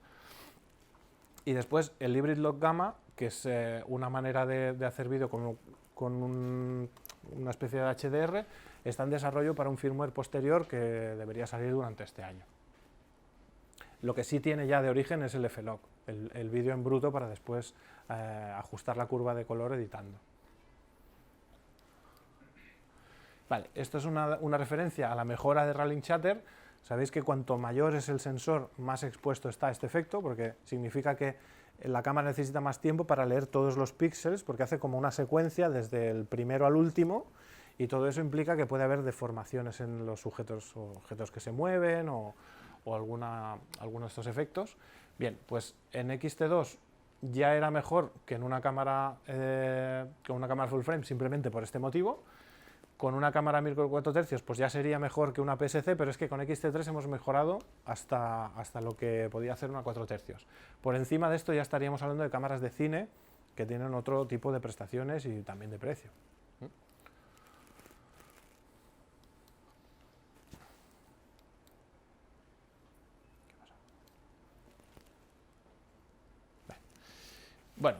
Y después el Hybrid Lock Gamma, que es una manera de hacer vídeo con una especie de HDR, está en desarrollo para un firmware posterior que debería salir durante este año. Lo que sí tiene ya de origen es el F-Log, el vídeo en bruto para después ajustar la curva de color editando. Vale, esto es una referencia a la mejora de Rallying Shutter. Sabéis que cuanto mayor es el sensor, más expuesto está a este efecto, porque significa que la cámara necesita más tiempo para leer todos los píxeles, porque hace como una secuencia desde el primero al último, y todo eso implica que puede haber deformaciones en los sujetos, o objetos que se mueven, o alguno de estos efectos. Bien, pues en XT2 ya era mejor que en una cámara full frame, simplemente por este motivo. Con una cámara micro 4 tercios pues ya sería mejor que una PSC, pero es que con XT3 hemos mejorado hasta lo que podía hacer una 4 tercios. Por encima de esto ya estaríamos hablando de cámaras de cine que tienen otro tipo de prestaciones y también de precio. Bueno,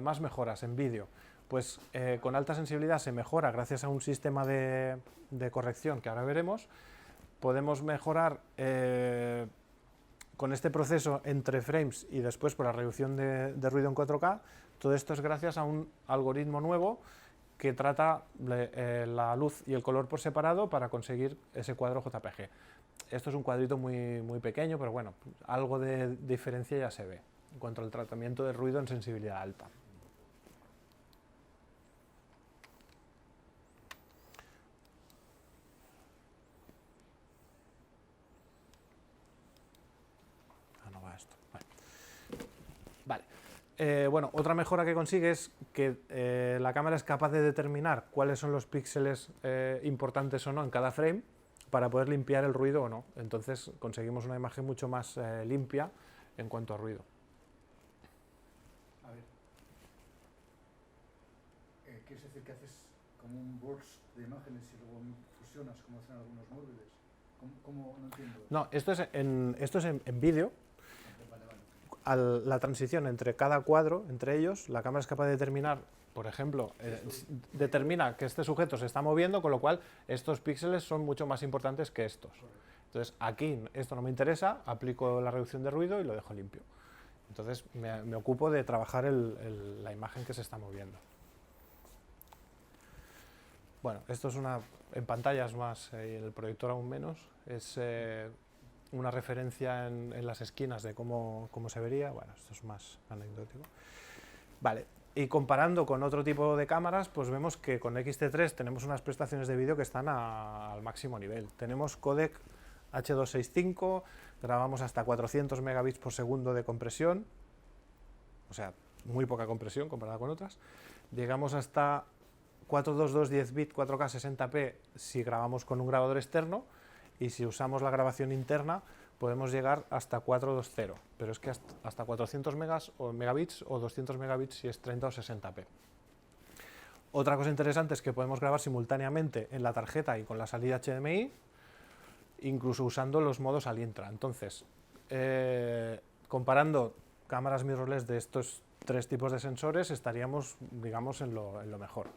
más mejoras en vídeo. Pues con alta sensibilidad se mejora gracias a un sistema de corrección que ahora veremos. Podemos mejorar con este proceso entre frames y después por la reducción de ruido en 4K. Todo esto es gracias a un algoritmo nuevo que trata la luz y el color por separado para conseguir ese cuadro JPG. Esto es un cuadrito muy pequeño, pero bueno, algo de diferencia ya se ve en cuanto al tratamiento de ruido en sensibilidad alta. Bueno, otra mejora que consigue es que la cámara es capaz de determinar cuáles son los píxeles importantes o no en cada frame para poder limpiar el ruido o no. Entonces conseguimos una imagen mucho más limpia en cuanto a ruido. A ver, ¿Quieres decir que haces como un burst de imágenes y luego fusionas como hacen algunos móviles? ¿Cómo? No entiendo. No, esto es en vídeo. Vale, vale. La transición entre cada cuadro, entre ellos, la cámara es capaz de determinar, por ejemplo, determina que este sujeto se está moviendo, con lo cual estos píxeles son mucho más importantes que estos. Entonces, aquí esto no me interesa, aplico la reducción de ruido y lo dejo limpio. Entonces, me ocupo de trabajar la imagen que se está moviendo. Bueno, esto es en pantallas más y en el proyector aún menos. Es una referencia en las esquinas de cómo se vería. Bueno, esto es más anecdótico. Vale, y comparando con otro tipo de cámaras, pues vemos que con X-T3 tenemos unas prestaciones de vídeo que están al máximo nivel. Tenemos codec H265, grabamos hasta 400 megabits por segundo de compresión, o sea, muy poca compresión comparada con otras. Llegamos hasta 422 10 bit 4K 60p si grabamos con un grabador externo, y si usamos la grabación interna podemos llegar hasta 420, pero es que hasta 400 megabits o 200 megabits si es 30 o 60p. Otra cosa interesante es que podemos grabar simultáneamente en la tarjeta y con la salida HDMI, incluso usando los modos al intra. Entonces, comparando cámaras mirrorless de estos tres tipos de sensores, estaríamos, digamos, en lo mejor.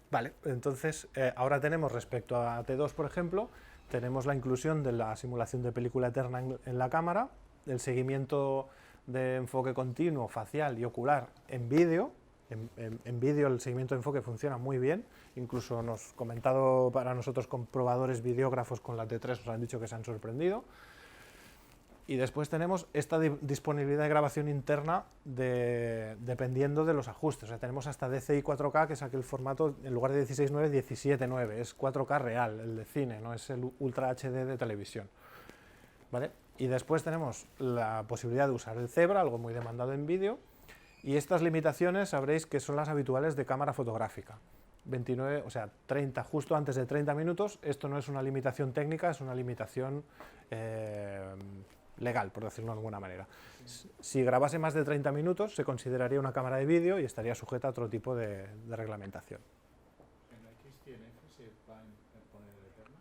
Vale, entonces ahora tenemos, respecto a T2, por ejemplo, tenemos la inclusión de la simulación de película eterna en la cámara, el seguimiento de enfoque continuo, facial y ocular en vídeo. En vídeo el seguimiento de enfoque funciona muy bien, incluso nos comentado para nosotros comprobadores videógrafos con la T3 nos han dicho que se han sorprendido. Y después tenemos esta disponibilidad de grabación interna dependiendo de los ajustes. O sea, tenemos hasta DCI 4K, que es aquel formato, en lugar de 16:9, 17:9. Es 4K real, el de cine, no es el Ultra HD de televisión. ¿Vale? Y después tenemos la posibilidad de usar el Zebra, algo muy demandado en vídeo. Y estas limitaciones sabréis que son las habituales de cámara fotográfica. 29, o sea, 30, justo antes de 30 minutos. Esto no es una limitación técnica, es una limitación legal, por decirlo de alguna manera. Si grabase más de 30 minutos, se consideraría una cámara de vídeo y estaría sujeta a otro tipo de reglamentación. ¿En la XTNF se va a poner eterna?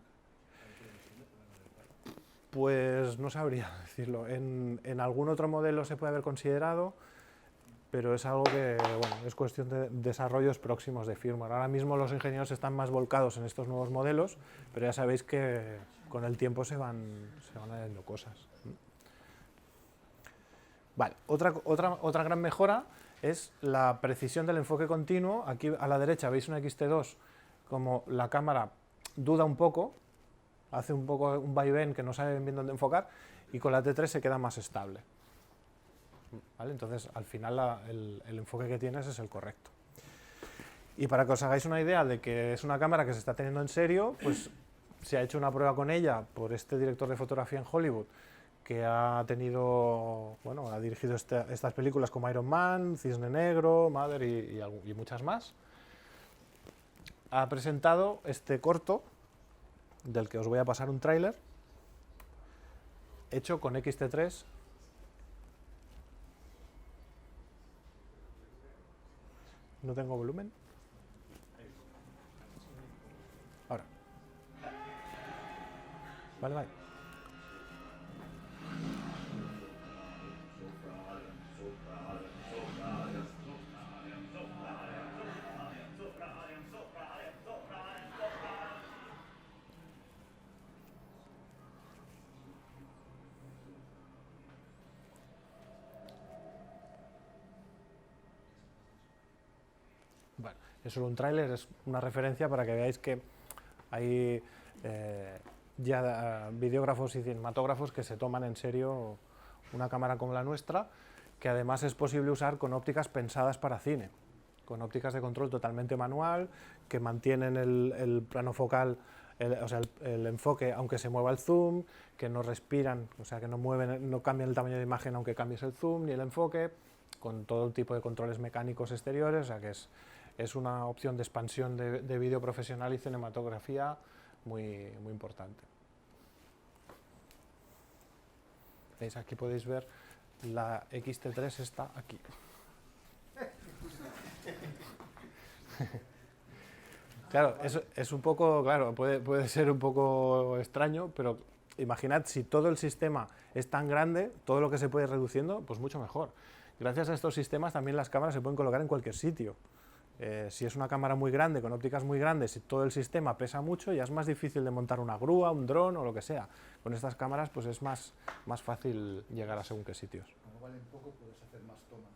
Pues no sabría decirlo. En algún otro modelo se puede haber considerado, pero es algo que, bueno, es cuestión de desarrollos próximos de firmware. Ahora mismo los ingenieros están más volcados en estos nuevos modelos, pero ya sabéis que con el tiempo se van añadiendo cosas. Vale, otra gran mejora es la precisión del enfoque continuo. Aquí a la derecha veis una X-T2, como la cámara duda un poco, hace un poco un vaivén que no sabe bien dónde enfocar, y con la T3 se queda más estable. ¿Vale? Entonces, al final el enfoque que tienes es el correcto. Y para que os hagáis una idea de que es una cámara que se está teniendo en serio, pues se ha hecho una prueba con ella por este director de fotografía en Hollywood, que ha tenido, bueno, ha dirigido estas películas como Iron Man, Cisne Negro, Mother y muchas más. Ha presentado este corto, del que os voy a pasar un tráiler, hecho con X-T3. No tengo volumen. Ahora. Vale. Bueno, es solo un tráiler, es una referencia para que veáis que hay ya videógrafos y cinematógrafos que se toman en serio una cámara como la nuestra, que además es posible usar con ópticas pensadas para cine, con ópticas de control totalmente manual, que mantienen el plano focal, o sea, el enfoque aunque se mueva el zoom, que no respiran, o sea, que no cambian el tamaño de imagen aunque cambies el zoom ni el enfoque, con todo tipo de controles mecánicos exteriores, o sea que es una opción de expansión de vídeo profesional y cinematografía muy importante. ¿Veis? Aquí podéis ver la XT3 está aquí. Claro, es un poco, claro, puede ser un poco extraño, pero imaginad si todo el sistema es tan grande, todo lo que se puede ir reduciendo, pues mucho mejor. Gracias a estos sistemas también las cámaras se pueden colocar en cualquier sitio. Si es una cámara muy grande, con ópticas muy grandes, y todo el sistema pesa mucho, ya es más difícil de montar una grúa, un dron o lo que sea. Con estas cámaras pues es más fácil llegar a según qué sitios. Como valen poco, puedes hacer más tomas.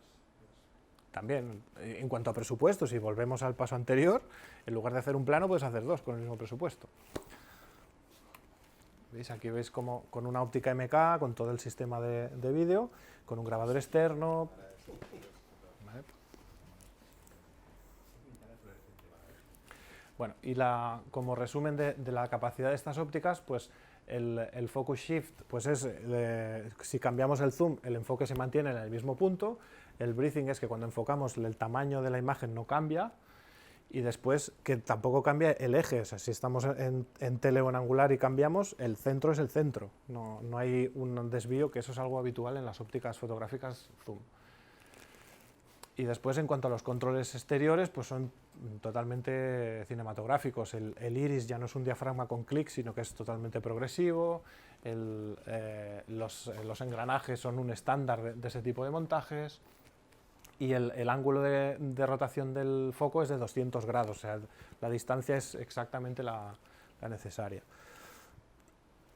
También, en cuanto a presupuesto, si volvemos al paso anterior, en lugar de hacer un plano puedes hacer dos con el mismo presupuesto. ¿Veis? Aquí veis como con una óptica MK, con todo el sistema de vídeo, con un grabador externo. ¿Vale? Bueno, y como resumen de la capacidad de estas ópticas, pues el focus shift, pues es, si cambiamos el zoom, el enfoque se mantiene en el mismo punto. El breathing es que cuando enfocamos el tamaño de la imagen no cambia, y después que tampoco cambia el eje. O sea, si estamos en tele o en angular y cambiamos, el centro es el centro, no hay un desvío, que eso es algo habitual en las ópticas fotográficas zoom. Y después, en cuanto a los controles exteriores, pues son totalmente cinematográficos. El iris ya no es un diafragma con clic, sino que es totalmente progresivo. Los engranajes son un estándar de ese tipo de montajes. Y el ángulo de rotación del foco es de 200 grados, o sea, la distancia es exactamente la necesaria.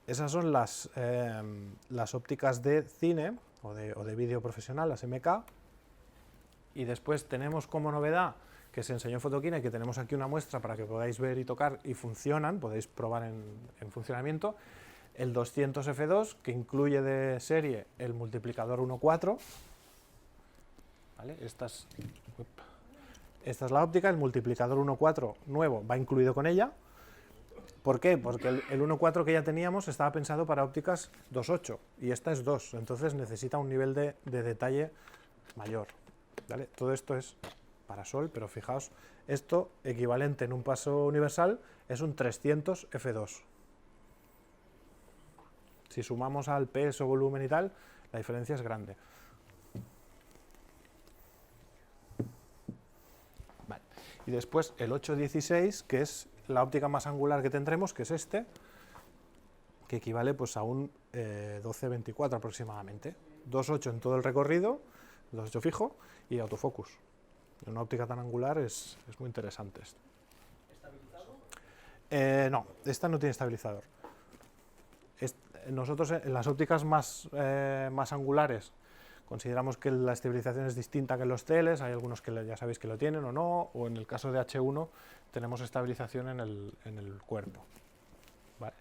Esas son las ópticas de cine o de vídeo profesional, las MK. Y después tenemos como novedad, que se enseñó en Photokina y que tenemos aquí una muestra para que podáis ver y tocar, y funcionan, podéis probar en funcionamiento, el 200 f2, que incluye de serie el multiplicador 1.4. ¿Vale? Esta es la óptica, el multiplicador 1.4 nuevo va incluido con ella. ¿Por qué? Porque el 1.4 que ya teníamos estaba pensado para ópticas 2.8 y esta es 2, entonces necesita un nivel de detalle mayor. ¿Vale? Todo esto es para sol, pero fijaos, esto equivalente en un paso universal es un 300 f2. Si sumamos al peso, volumen y tal, la diferencia es grande. Y después el 8-16, que es la óptica más angular que tendremos, que es este, que equivale pues a un 12-24 aproximadamente. 2.8 en todo el recorrido, 2.8 fijo y autofocus. En una óptica tan angular es muy interesante esto. ¿Estabilizado? No, esta no tiene estabilizador. Nosotros en las ópticas más angulares consideramos que la estabilización es distinta que en los teles, hay algunos que ya sabéis que lo tienen o no, o en el caso de H1 tenemos estabilización en el cuerpo. Vale.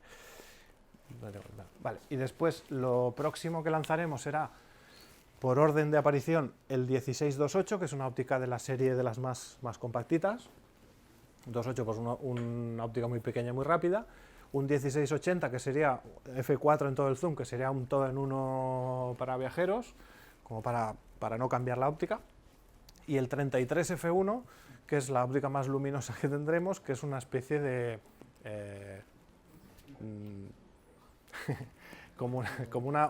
Vale. Y después lo próximo que lanzaremos será, por orden de aparición, el 16-2.8, que es una óptica de la serie de las más compactitas. 2.8 pues una óptica muy pequeña y muy rápida. Un 16-80 que sería F4 en todo el zoom, que sería un todo en uno para viajeros, como para no cambiar la óptica, y el 33 f1, que es la óptica más luminosa que tendremos, que es una especie de como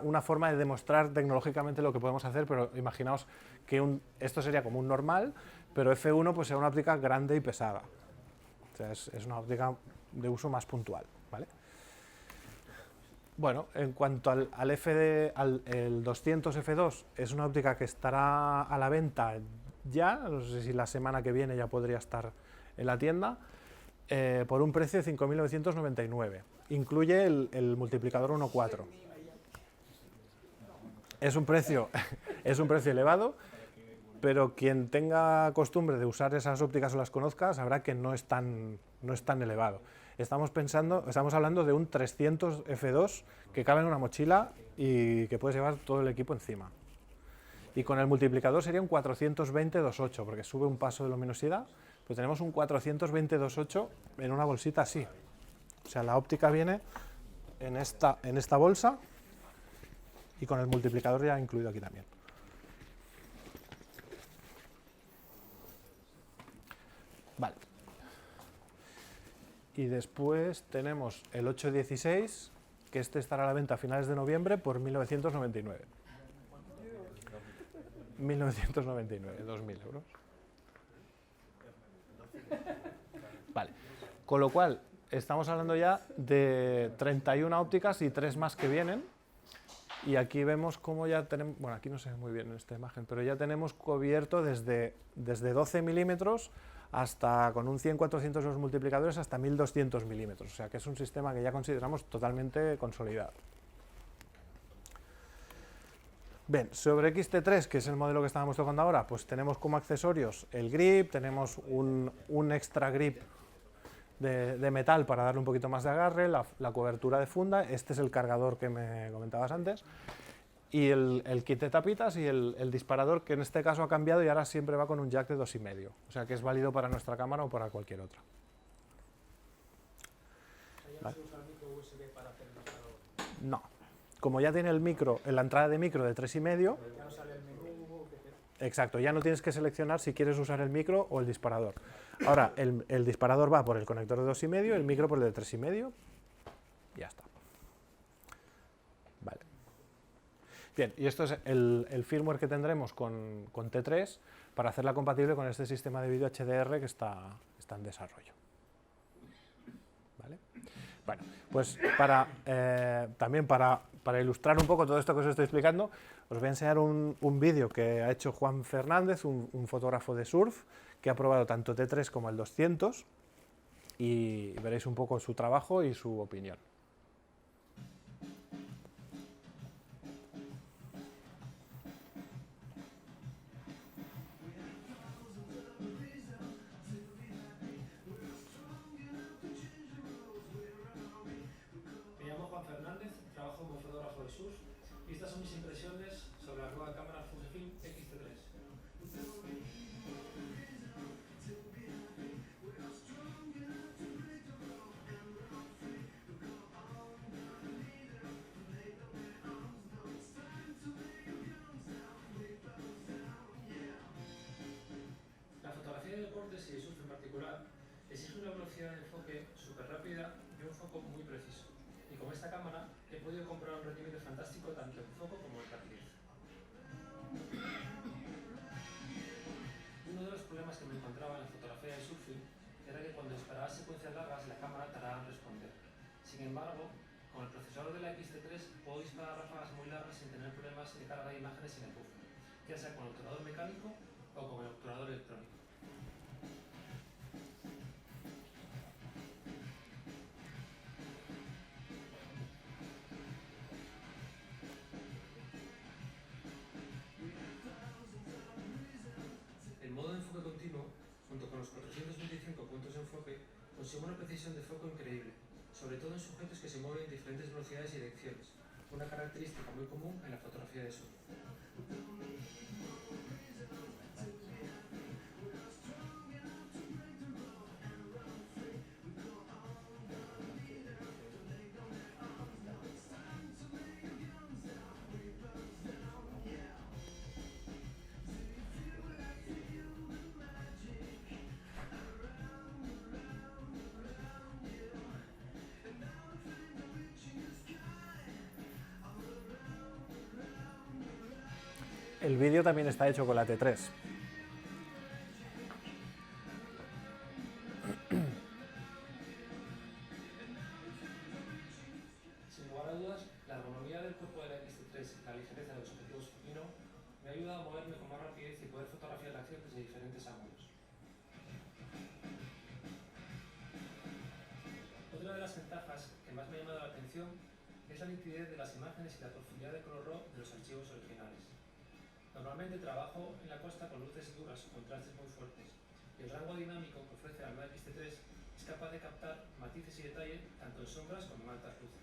una forma de demostrar tecnológicamente lo que podemos hacer, pero imaginaos que esto sería como un normal, pero F1 pues será una óptica grande y pesada. O sea, es una óptica de uso más puntual, ¿vale? Bueno, en cuanto al el 200 f2, es una óptica que estará a la venta ya, no sé si la semana que viene ya podría estar en la tienda, por un precio de 5.999. Incluye el multiplicador 1.4. Es un precio elevado, pero quien tenga costumbre de usar esas ópticas o las conozca sabrá que no es tan elevado. Estamos hablando de un 300 f2 que cabe en una mochila y que puedes llevar todo el equipo encima. Y con el multiplicador sería un 420-2.8, porque sube un paso de luminosidad, pues tenemos un 420-2.8 en una bolsita así. O sea, la óptica viene en esta bolsa y con el multiplicador ya incluido aquí también. Vale. Y después tenemos el 8-16, que este estará a la venta a finales de noviembre por 1.999. 1999, 2.000 euros. Vale, con lo cual estamos hablando ya de 31 ópticas y 3 más que vienen. Y aquí vemos cómo ya tenemos, bueno, aquí no se ve muy bien en esta imagen, pero ya tenemos cubierto desde 12 milímetros hasta, con un 100-400 los multiplicadores, hasta 1200 milímetros. O sea que es un sistema que ya consideramos totalmente consolidado. Bien, sobre XT3, que es el modelo que estábamos tocando ahora, pues tenemos como accesorios el grip, tenemos un extra grip de metal para darle un poquito más de agarre, la cobertura de funda, este es el cargador que me comentabas antes, y el kit de tapitas y el disparador, que en este caso ha cambiado y ahora siempre va con un jack de 2,5, o sea que es válido para nuestra cámara o para cualquier otra. ¿Ya no se usa el micro USB para hacer el disparador? No, como ya tiene el micro, en la entrada de micro de 3,5, Ya no sale el menú, exacto, ya no tienes que seleccionar si quieres usar el micro o el disparador. Ahora, el disparador va por el conector de 2,5, el micro por el de 3,5, y ya está. Vale. Bien, y esto es el firmware que tendremos con T3 para hacerla compatible con este sistema de vídeo HDR que está en desarrollo. ¿Vale? Bueno, pues también para ilustrar un poco todo esto que os estoy explicando, os voy a enseñar un vídeo que ha hecho Juan Fernández, un fotógrafo de surf, que ha probado tanto T3 como el 200, y veréis un poco su trabajo y su opinión. Me llamo Juan Fernández, trabajo como fotógrafo de surf y estas son mis impresiones sobre la nueva cámara Fujifilm X-T3. La fotografía de deportes y de surf en particular exige una velocidad de enfoque súper rápida y un foco muy preciso. Y con esta cámara he podido comprobar un rendimiento fantástico tanto en foco como en rapidez. Uno de los problemas que me encontraba en la fotografía de surfing era que cuando disparaba secuencias largas la cámara tardaba en responder. Sin embargo, con el procesador de la X-T3 puedo disparar ráfagas muy largas sin tener problemas de carga de imágenes en el buffer, ya sea con el obturador mecánico o con el obturador electrónico. El modo de enfoque continuo, junto con los 425 puntos de enfoque, consigue una precisión de foco increíble, sobre todo en sujetos que se mueven en diferentes velocidades y direcciones, una característica muy común en la fotografía de surf. El vídeo también está hecho con la T3. Sin lugar a dudas, la ergonomía del cuerpo de la X-T3 y la ligereza de los objetivos Fujino me ha ayudado a moverme con más rapidez y poder fotografiar la acción desde diferentes ángulos. Otra de las ventajas que más me ha llamado la atención es la nitidez de las imágenes y la profundidad de color RAW de los archivos originales. Normalmente trabajo en la costa con luces duras o contrastes muy fuertes, y el rango dinámico que ofrece la nueva X-T3 es capaz de captar matices y detalle tanto en sombras como en altas luces.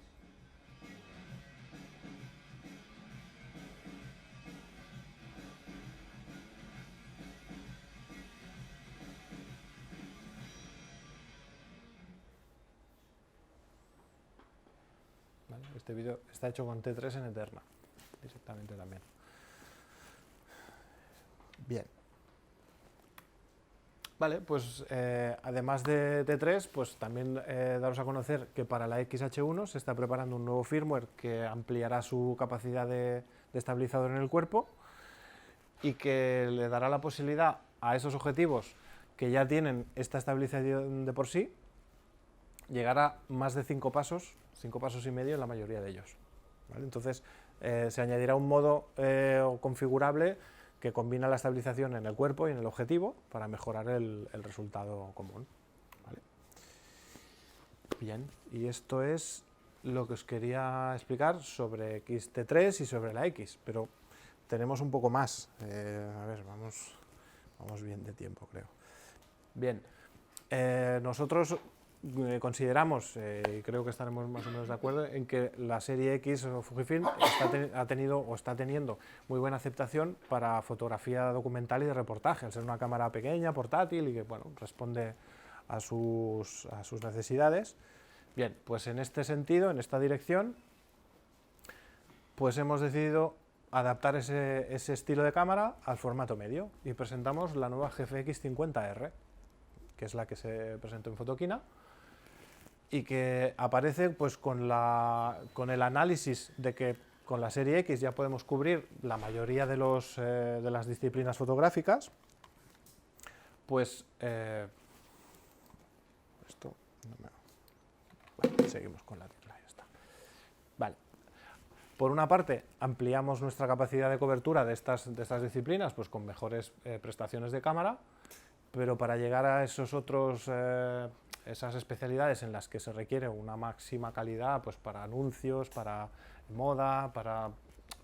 ¿Vale? Este vídeo está hecho con T3 en Eterna, directamente también. Bien. Vale, pues además de T3, pues también daros a conocer que para la XH1 se está preparando un nuevo firmware que ampliará su capacidad de estabilizador en el cuerpo y que le dará la posibilidad a esos objetivos que ya tienen esta estabilización de por sí, llegar a más de 5 pasos y medio en la mayoría de ellos, ¿vale? Entonces se añadirá un modo configurable que combina la estabilización en el cuerpo y en el objetivo para mejorar el resultado común, ¿vale? Bien, y esto es lo que os quería explicar sobre XT3 y sobre la X, pero tenemos un poco más. A ver, vamos bien de tiempo, creo. Bien, nosotros consideramos, y creo que estaremos más o menos de acuerdo, en que la serie X o Fujifilm ha tenido o está teniendo muy buena aceptación para fotografía documental y de reportaje, al ser una cámara pequeña, portátil y que, bueno, responde a sus necesidades. Bien, pues en este sentido, en esta dirección, pues hemos decidido adaptar ese estilo de cámara al formato medio y presentamos la nueva GFX 50R, que es la que se presentó en Fotoquina y que aparece pues con el análisis de que con la serie X ya podemos cubrir la mayoría de las disciplinas fotográficas. Pues esto no me... Vale, seguimos con la tecla, ya está. Vale. Por una parte, ampliamos nuestra capacidad de cobertura de estas disciplinas pues con mejores prestaciones de cámara, pero para llegar a esas especialidades en las que se requiere una máxima calidad, pues para anuncios, para moda, para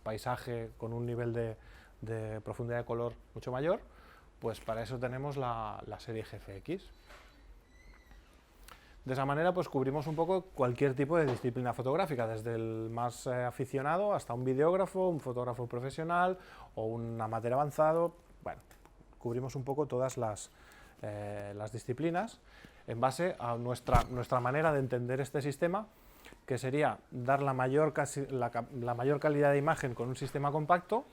paisaje con un nivel de profundidad de color mucho mayor, pues para eso tenemos la serie GFX. De esa manera pues cubrimos un poco cualquier tipo de disciplina fotográfica, desde el más aficionado hasta un videógrafo, un fotógrafo profesional o un amateur avanzado. Bueno, cubrimos un poco todas las disciplinas en base a nuestra manera de entender este sistema, que sería dar la mayor calidad de imagen con un sistema compacto,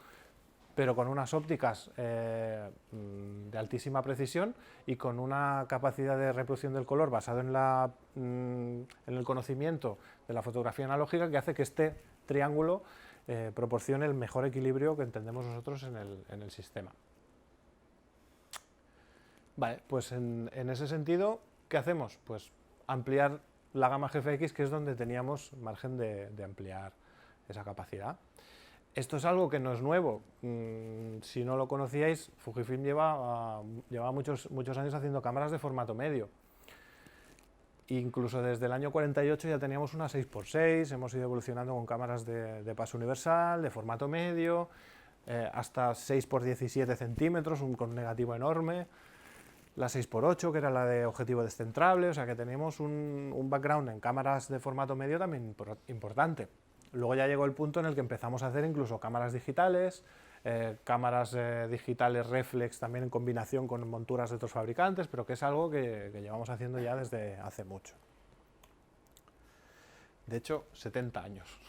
pero con unas ópticas de altísima precisión y con una capacidad de reproducción del color basado en el conocimiento de la fotografía analógica, que hace que este triángulo proporcione el mejor equilibrio que entendemos nosotros en el sistema. Vale, pues en ese sentido, ¿qué hacemos? Pues ampliar la gama GFX, que es donde teníamos margen de ampliar esa capacidad. Esto es algo que no es nuevo. Si no lo conocíais, Fujifilm lleva muchos años haciendo cámaras de formato medio. Incluso desde el año 48 ya teníamos una 6x6, hemos ido evolucionando con cámaras de paso universal, de formato medio, hasta 6x17 centímetros, con un negativo enorme, la 6x8, que era la de objetivo descentrable, o sea que tenemos un background en cámaras de formato medio también importante. Luego ya llegó el punto en el que empezamos a hacer incluso cámaras digitales, digitales reflex también en combinación con monturas de otros fabricantes, pero que es algo que llevamos haciendo ya desde hace mucho. De hecho, 70 años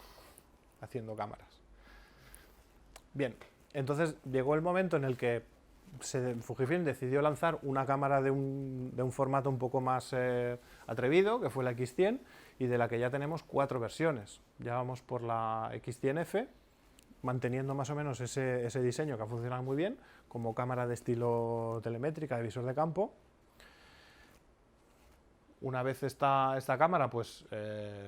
haciendo cámaras. Bien, entonces llegó el momento en el que Fujifilm decidió lanzar una cámara de un formato un poco más atrevido, que fue la X100, y de la que ya tenemos 4 versiones. Ya vamos por la X100F, manteniendo más o menos ese diseño que ha funcionado muy bien, como cámara de estilo telemétrica, de visor de campo. Una vez esta cámara pues,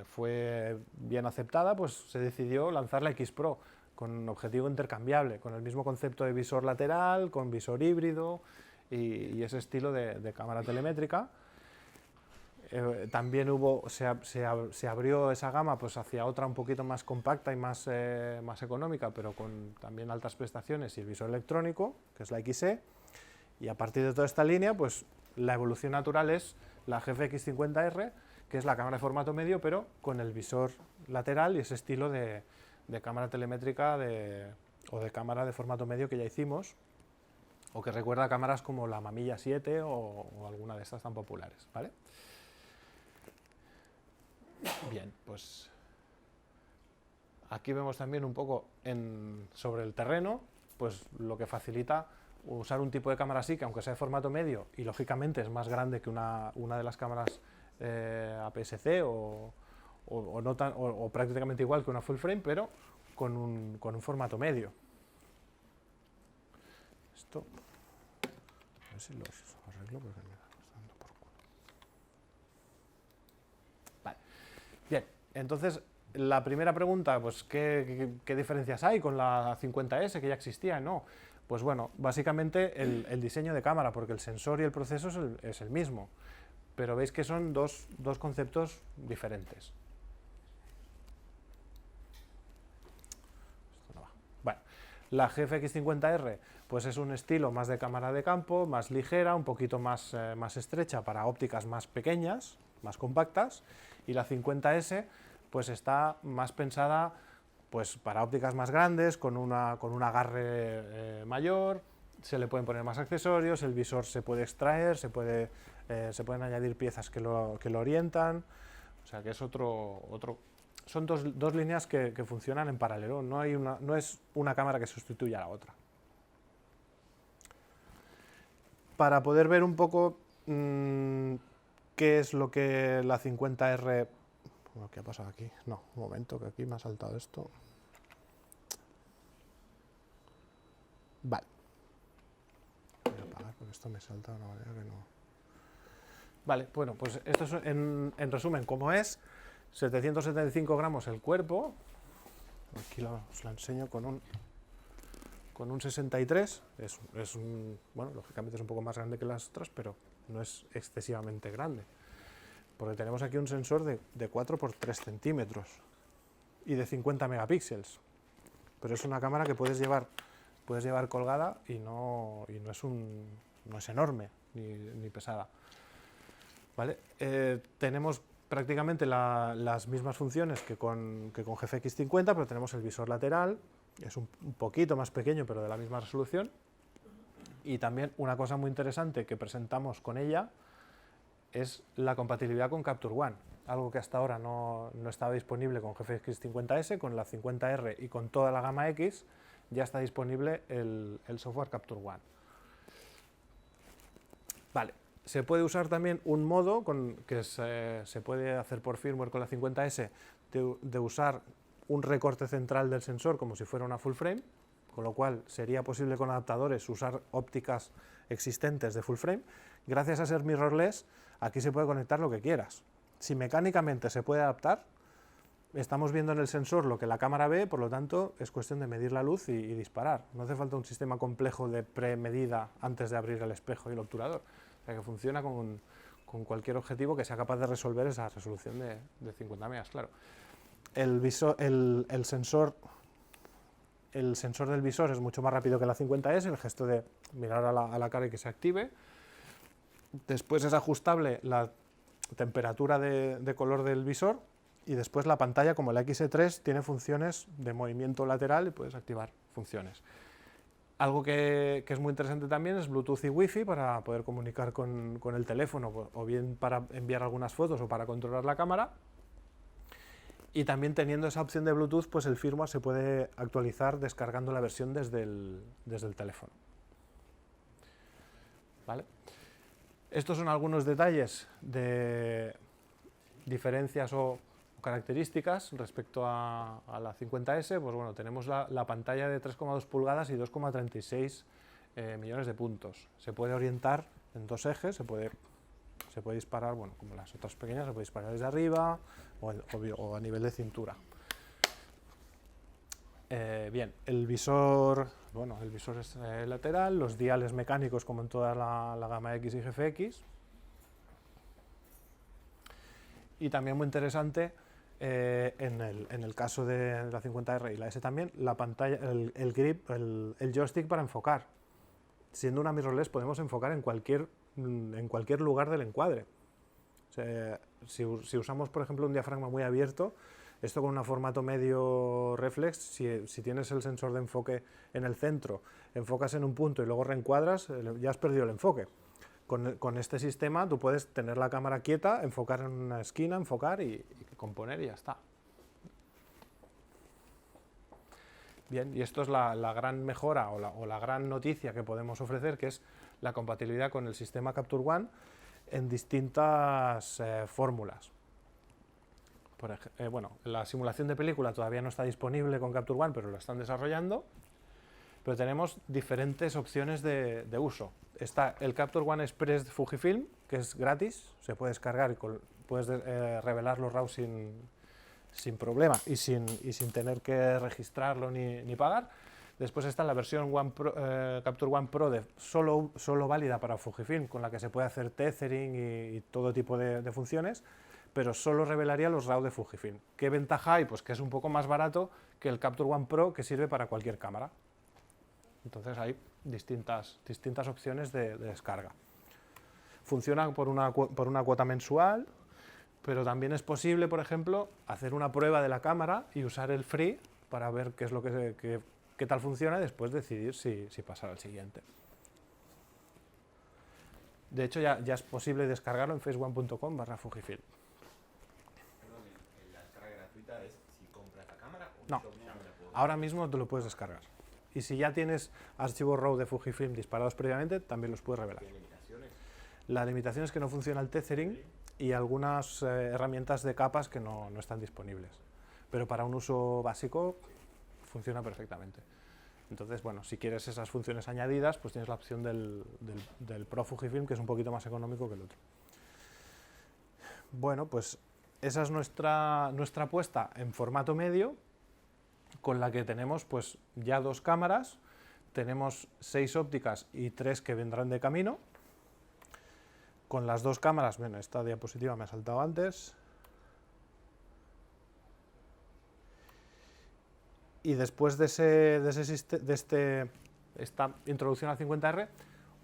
fue bien aceptada, pues se decidió lanzar la X Pro, con objetivo intercambiable, con el mismo concepto de visor lateral, con visor híbrido y ese estilo de cámara telemétrica. También se abrió esa gama pues, hacia otra un poquito más compacta y más económica, pero con también altas prestaciones, y el visor electrónico, que es la XE. Y a partir de toda esta línea, pues la evolución natural es la GFX 50R, que es la cámara de formato medio, pero con el visor lateral y ese estilo de cámara telemétrica o de cámara de formato medio que ya hicimos, o que recuerda a cámaras como la Mamilla 7 o alguna de estas tan populares, ¿vale? Bien, pues aquí vemos también un poco sobre el terreno, pues lo que facilita usar un tipo de cámara así, que aunque sea de formato medio y lógicamente es más grande que una de las cámaras APS-C o prácticamente igual que una full frame, pero con un formato medio. esto, a ver si los arreglo porque me está dando por culo. Vale. Bien, entonces la primera pregunta, pues ¿qué diferencias hay con la 50S que ya existía? No, pues bueno, básicamente el diseño de cámara, porque el sensor y el proceso es el mismo, pero veis que son dos conceptos diferentes. Esto no va. Bueno, la GFX50R pues es un estilo más de cámara de campo, más ligera, un poquito más estrecha para ópticas más pequeñas, más compactas, y la 50S pues está más pensada pues para ópticas más grandes, con un agarre mayor, se le pueden poner más accesorios, el visor se puede extraer, se pueden añadir piezas que lo orientan, o sea que es son dos líneas que funcionan en paralelo, no es una cámara que sustituya a la otra. Para poder ver un poco qué es lo que la 50R... Bueno, ¿qué ha pasado aquí? No, un momento, que aquí me ha saltado esto. Vale. Voy a apagar porque esto me salta de una manera que no... Vale, bueno, pues esto es en resumen cómo es. 775 gramos el cuerpo. Aquí os la enseño con un 63. Bueno, lógicamente es un poco más grande que las otras, pero no es excesivamente grande. Porque tenemos aquí un sensor de 4 por 3 centímetros y de 50 megapíxeles. Pero es una cámara que puedes llevar colgada y no es enorme ni pesada. ¿Vale? Tenemos prácticamente las mismas funciones que con GFX 50, pero tenemos el visor lateral, es un poquito más pequeño, pero de la misma resolución. Y también una cosa muy interesante que presentamos con ella es la compatibilidad con Capture One, algo que hasta ahora no estaba disponible con GFX 50S, con la 50R y con toda la gama X ya está disponible el software Capture One. Vale, se puede usar también un modo que se puede hacer por firmware con la 50S de usar un recorte central del sensor como si fuera una full frame, con lo cual sería posible con adaptadores usar ópticas existentes de full frame. Gracias a ser mirrorless, aquí se puede conectar lo que quieras. Si mecánicamente se puede adaptar, estamos viendo en el sensor lo que la cámara ve, por lo tanto es cuestión de medir la luz y disparar. No hace falta un sistema complejo de premedida antes de abrir el espejo y el obturador. O sea que funciona con cualquier objetivo que sea capaz de resolver esa resolución de 50 megas, claro. El sensor del visor es mucho más rápido que la 50S, el gesto de mirar a la cara y que se active. Después es ajustable la temperatura de color del visor, y después la pantalla, como la XE3, tiene funciones de movimiento lateral y puedes activar funciones. Algo que es muy interesante también es Bluetooth y Wi-Fi para poder comunicar con el teléfono, o bien para enviar algunas fotos o para controlar la cámara. Y también teniendo esa opción de Bluetooth, pues el firmware se puede actualizar descargando la versión desde el teléfono. ¿Vale? Estos son algunos detalles de diferencias o características respecto a la 50S. Pues bueno, tenemos la pantalla de 3,2 pulgadas y 2,36 millones de puntos. Se puede orientar en dos ejes, se puede disparar, bueno, como las otras pequeñas, se puede disparar desde arriba o a nivel de cintura. Bien, el visor es lateral, los diales mecánicos como en toda la gama X y GFX. Y también muy interesante, en el caso de la 50R y la S también, la pantalla, el grip, el joystick para enfocar. Siendo una mirrorless podemos enfocar en cualquier lugar del encuadre. O sea, si usamos, por ejemplo, un diafragma muy abierto, esto con un formato medio reflex, si tienes el sensor de enfoque en el centro, enfocas en un punto y luego reencuadras, ya has perdido el enfoque. Con este sistema tú puedes tener la cámara quieta, enfocar en una esquina, enfocar y componer y ya está. Bien, y esto es la gran mejora o la gran noticia que podemos ofrecer, que es la compatibilidad con el sistema Capture One en distintas fórmulas. Bueno, la simulación de película todavía no está disponible con Capture One, pero lo están desarrollando. pero tenemos diferentes opciones de uso. Está el Capture One Express de Fujifilm, que es gratis, se puede descargar y puedes revelar los RAW sin problema y sin tener que registrarlo ni pagar. Después está la versión Capture One Pro solo válida para Fujifilm, con la que se puede hacer tethering y todo tipo de funciones, pero solo revelaría los RAW de Fujifilm. ¿Qué ventaja hay? Pues que es un poco más barato que el Capture One Pro, que sirve para cualquier cámara. Entonces hay distintas opciones de descarga. Funciona por una cuota mensual, pero también es posible, por ejemplo, hacer una prueba de la cámara y usar el free para ver qué es lo qué tal funciona y después decidir si pasar al siguiente. De hecho, ya es posible descargarlo en faceone.com/Fujifilm. Perdón, ¿la descarga gratuita es si compras la cámara o No, yo me la puedo ahora mismo te lo puedes descargar. Y si ya tienes archivos RAW de Fujifilm disparados previamente, también los puedes revelar. ¿Tiene limitaciones? La limitación es que no funciona el tethering y algunas herramientas de capas que no están disponibles. Pero para un uso básico funciona perfectamente. Entonces, bueno, si quieres esas funciones añadidas, pues tienes la opción del Pro Fujifilm, que es un poquito más económico que el otro. Bueno, pues esa es nuestra apuesta en formato medio, con la que tenemos pues ya 2 cámaras, tenemos 6 ópticas y 3 que vendrán de camino. Con las 2 cámaras, bueno, esta diapositiva me ha saltado antes. Y después de esta introducción al 50R,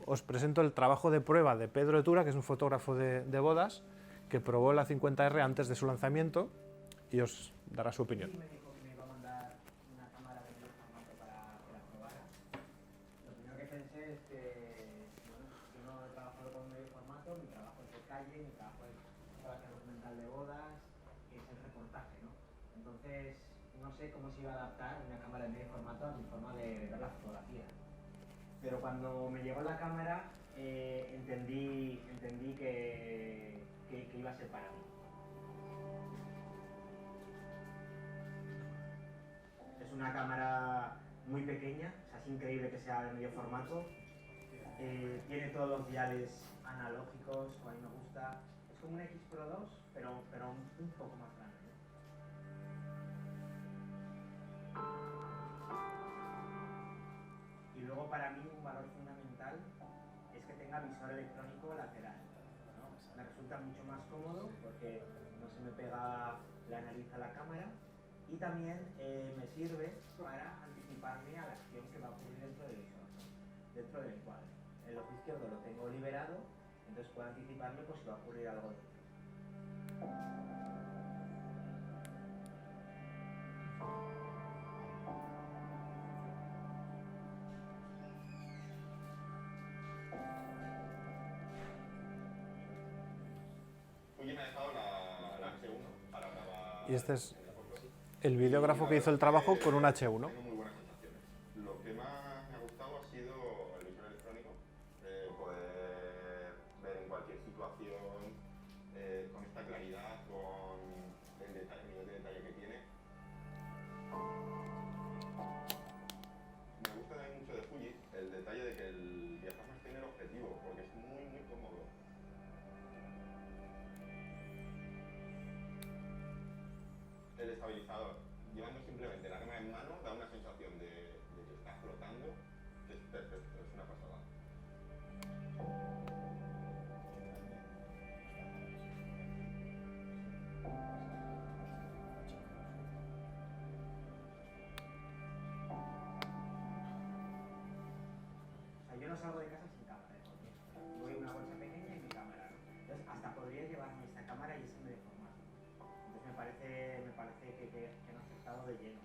os presento el trabajo de prueba de Pedro Etura, que es un fotógrafo de bodas, que probó la 50R antes de su lanzamiento y os dará su opinión. Me dijo que me iba a mandar una cámara de medio formato para que la probara. Lo primero que pensé es que, bueno, yo no he trabajado con medio formato, mi trabajo es de calle, mi trabajo es fotografía documental de bodas, y es el reportaje, ¿no? Entonces, no sé cómo se iba a adaptar una cámara de medio formato a mi forma de ver la fotografía. Pero cuando me llegó la cámara, entendí que iba a ser para mí. Es una cámara muy pequeña, o sea, es increíble que sea de medio formato. Tiene todos los diales analógicos, como a mí me gusta. Es como un X Pro 2, pero un poco más grande, ¿no? Y luego para mí un valor fundamental es que tenga visor electrónico lateral, ¿no? Me resulta mucho más cómodo porque no se me pega la nariz a la cámara. Y también me sirve para anticiparme a la acción que va a ocurrir dentro del visor, dentro del encuadre. El ojo izquierdo lo tengo liberado, entonces puedo anticiparme pues si va a ocurrir algo dentro. Oye, me ha dejado la H1 para grabar. Y este es el videógrafo que hizo el trabajo con un H1. Tengo muy buenas sensaciones. Lo que más me ha gustado ha sido el visor electrónico, poder ver en cualquier situación con esta claridad, con el nivel de detalle que tiene. Me gusta también mucho de Fuji el detalle de que el diafragma esté en el objetivo, porque es muy cómodo. El estabilizador, llevando simplemente la cámara en mano, da una sensación de que está flotando, que es perfecto, es una pasada. O sea, yo no salgo de casa sin cámara, porque voy en una bolsa pequeña y mi cámara, ¿no? Entonces hasta podría llevarme esta cámara y ese medio formato. Entonces me parece que han acertado de lleno.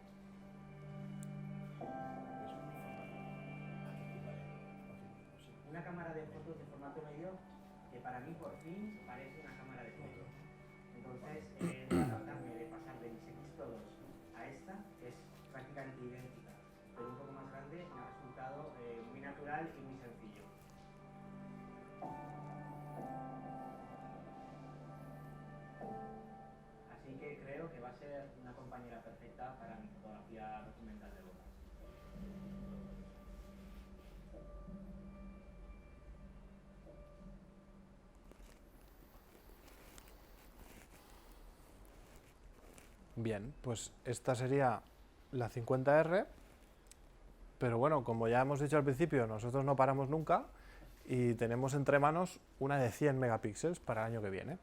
Una cámara de fotos de formato medio que para mí por fin parece una cámara de fotos. Entonces, adaptarme de pasar de mis X Pro 2 a esta es prácticamente idéntica, pero un poco más grande, me ha resultado muy natural y muy sencillo. Así que creo que va a ser una compañera perfecta para mi fotografía documental de bodas. Bien, pues esta sería la 50R, pero bueno, como ya hemos dicho al principio, nosotros no paramos nunca y tenemos entre manos una de 100 megapíxeles para el año que viene.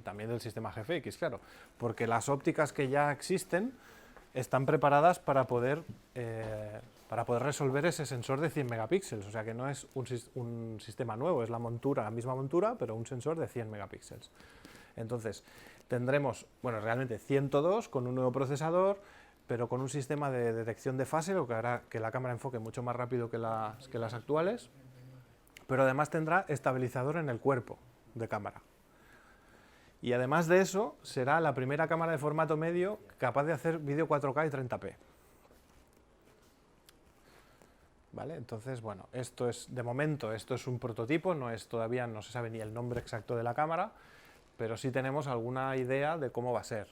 También del sistema GFX, claro, porque las ópticas que ya existen están preparadas para poder resolver ese sensor de 100 megapíxeles, o sea que no es un sistema nuevo, es la misma montura, pero un sensor de 100 megapíxeles. Entonces, tendremos, bueno, realmente 102 con un nuevo procesador, pero con un sistema de detección de fase, lo que hará que la cámara enfoque mucho más rápido que las actuales, pero además tendrá estabilizador en el cuerpo de cámara. Y además de eso, será la primera cámara de formato medio capaz de hacer vídeo 4K y 30p. ¿Vale? Entonces, bueno, esto es, de momento, esto es un prototipo, todavía no se sabe ni el nombre exacto de la cámara, pero sí tenemos alguna idea de cómo va a ser.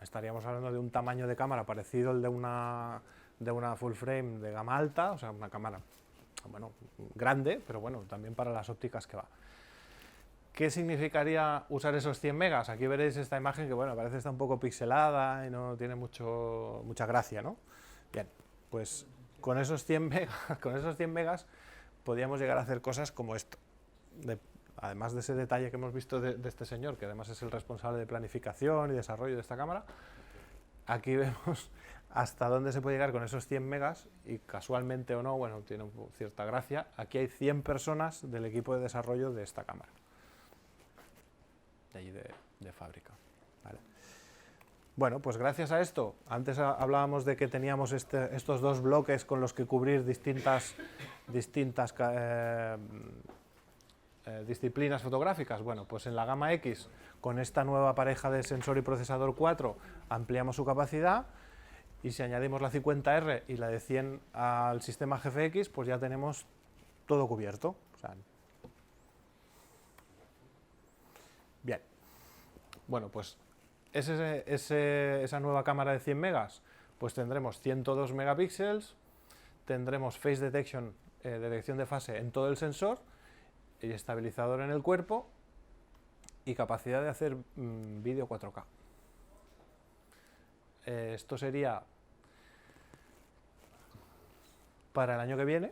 Estaríamos hablando de un tamaño de cámara parecido al de una full frame de gama alta, o sea, una cámara, bueno, grande, pero bueno, también para las ópticas que va. ¿Qué significaría usar esos 100 megas? Aquí veréis esta imagen que, bueno, parece que está un poco pixelada y no tiene mucha gracia, ¿no? Bien, pues con esos 100 megas podríamos llegar a hacer cosas como esto. Además de ese detalle que hemos visto de este señor, que además es el responsable de planificación y desarrollo de esta cámara, aquí vemos hasta dónde se puede llegar con esos 100 megas y casualmente o no, bueno, tiene cierta gracia, aquí hay 100 personas del equipo de desarrollo de esta cámara, de allí de fábrica. ¿Vale? Bueno, pues gracias a esto, antes hablábamos de que teníamos estos dos bloques con los que cubrir distintas disciplinas fotográficas. Bueno, pues en la gama X, con esta nueva pareja de sensor y procesador 4, ampliamos su capacidad, y si añadimos la 50R y la de 100 al sistema GFX, pues ya tenemos todo cubierto. O sea, bien. Bueno, pues esa nueva cámara de 100 megas, pues tendremos 102 megapíxeles, tendremos Face Detection, detección de fase en todo el sensor, y estabilizador en el cuerpo, y capacidad de hacer vídeo 4K. Esto sería para el año que viene,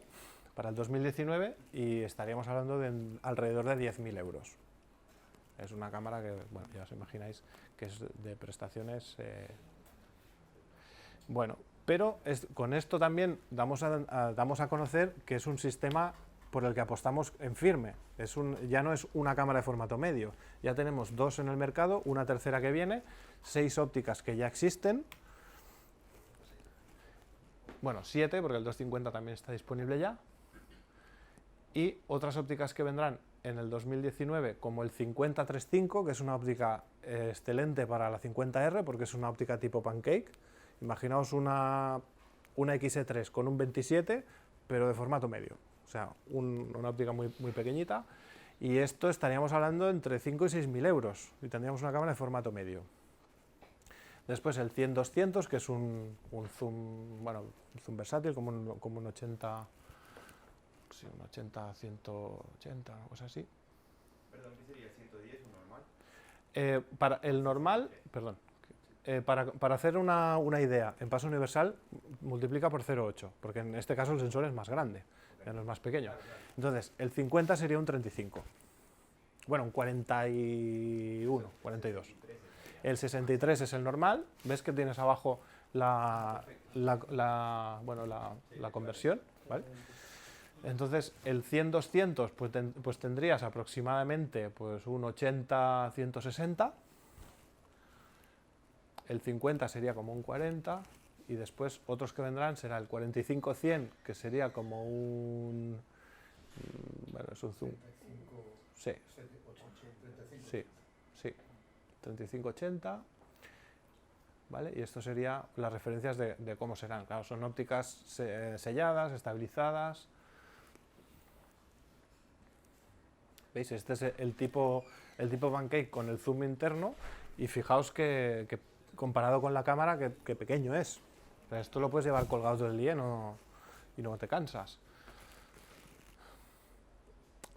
para el 2019, y estaríamos hablando de alrededor de 10.000 euros. Es una cámara que, bueno, ya os imagináis que es de prestaciones... Bueno, pero con esto también damos a conocer que es un sistema por el que apostamos en firme. Ya no es una cámara de formato medio, ya tenemos dos en el mercado, una tercera que viene, 6 ópticas que ya existen, bueno, 7 porque el 250 también está disponible ya, y otras ópticas que vendrán en el 2019 como el 50-35, que es una óptica excelente para la 50R porque es una óptica tipo pancake. Imaginaos una XE3 con un 27 pero de formato medio. O sea, una óptica muy pequeñita, y esto estaríamos hablando entre 5 y 6.000 euros, y tendríamos una cámara de formato medio. Después el 100-200, que es un zoom, bueno, un zoom versátil, como un 80, sí, un 80-180, una cosa así. Perdón, ¿qué sería? ¿110 o normal? Para el normal, perdón, para hacer una idea, en paso universal multiplica por 0,8, porque en este caso el sensor es más grande. Ya no es más pequeño. Entonces, el 50 sería un 35. Bueno, un 41, 42. El 63 es el normal. ¿Ves que tienes abajo la conversión? ¿Vale? Entonces, el 100-200 pues tendrías aproximadamente pues, un 80-160. El 50 sería como un 40. Y después otros que vendrán será el 45-100, que sería como un... Bueno, es un zoom. Sí. Sí. 35-80. ¿Vale? Y esto sería las referencias de cómo serán. Claro, son ópticas selladas, estabilizadas. ¿Veis? Este es el tipo pancake con el zoom interno, y fijaos que comparado con la cámara, que pequeño es. O sea, esto lo puedes llevar colgado todo el día y no te cansas.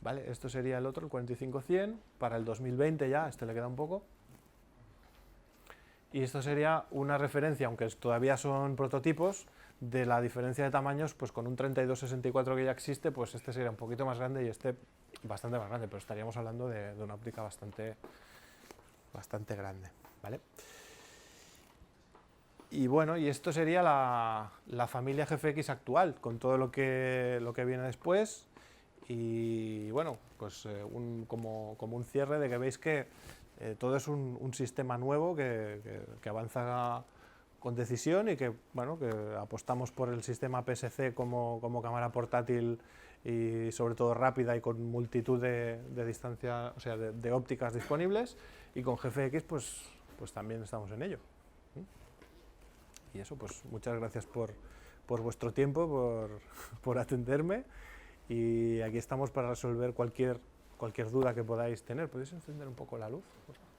Vale, esto sería el otro, el 45-100, para el 2020 ya, este le queda un poco. y esto sería una referencia, aunque todavía son prototipos, de la diferencia de tamaños, pues con un 32-64 que ya existe, pues este sería un poquito más grande y este bastante más grande, pero estaríamos hablando de una óptica bastante grande, ¿vale? Y bueno, y esto sería la familia GFX actual, con todo lo que viene después. Y bueno, pues como un cierre de que veis que todo es un sistema nuevo que avanza con decisión y que, bueno, que apostamos por el sistema PSC como cámara portátil y sobre todo rápida y con multitud de distancia, o sea, de ópticas disponibles, y con GFX pues también estamos en ello. Y eso, pues muchas gracias por vuestro tiempo, por atenderme, y aquí estamos para resolver cualquier duda que podáis tener. ¿Podéis encender un poco la luz, por favor?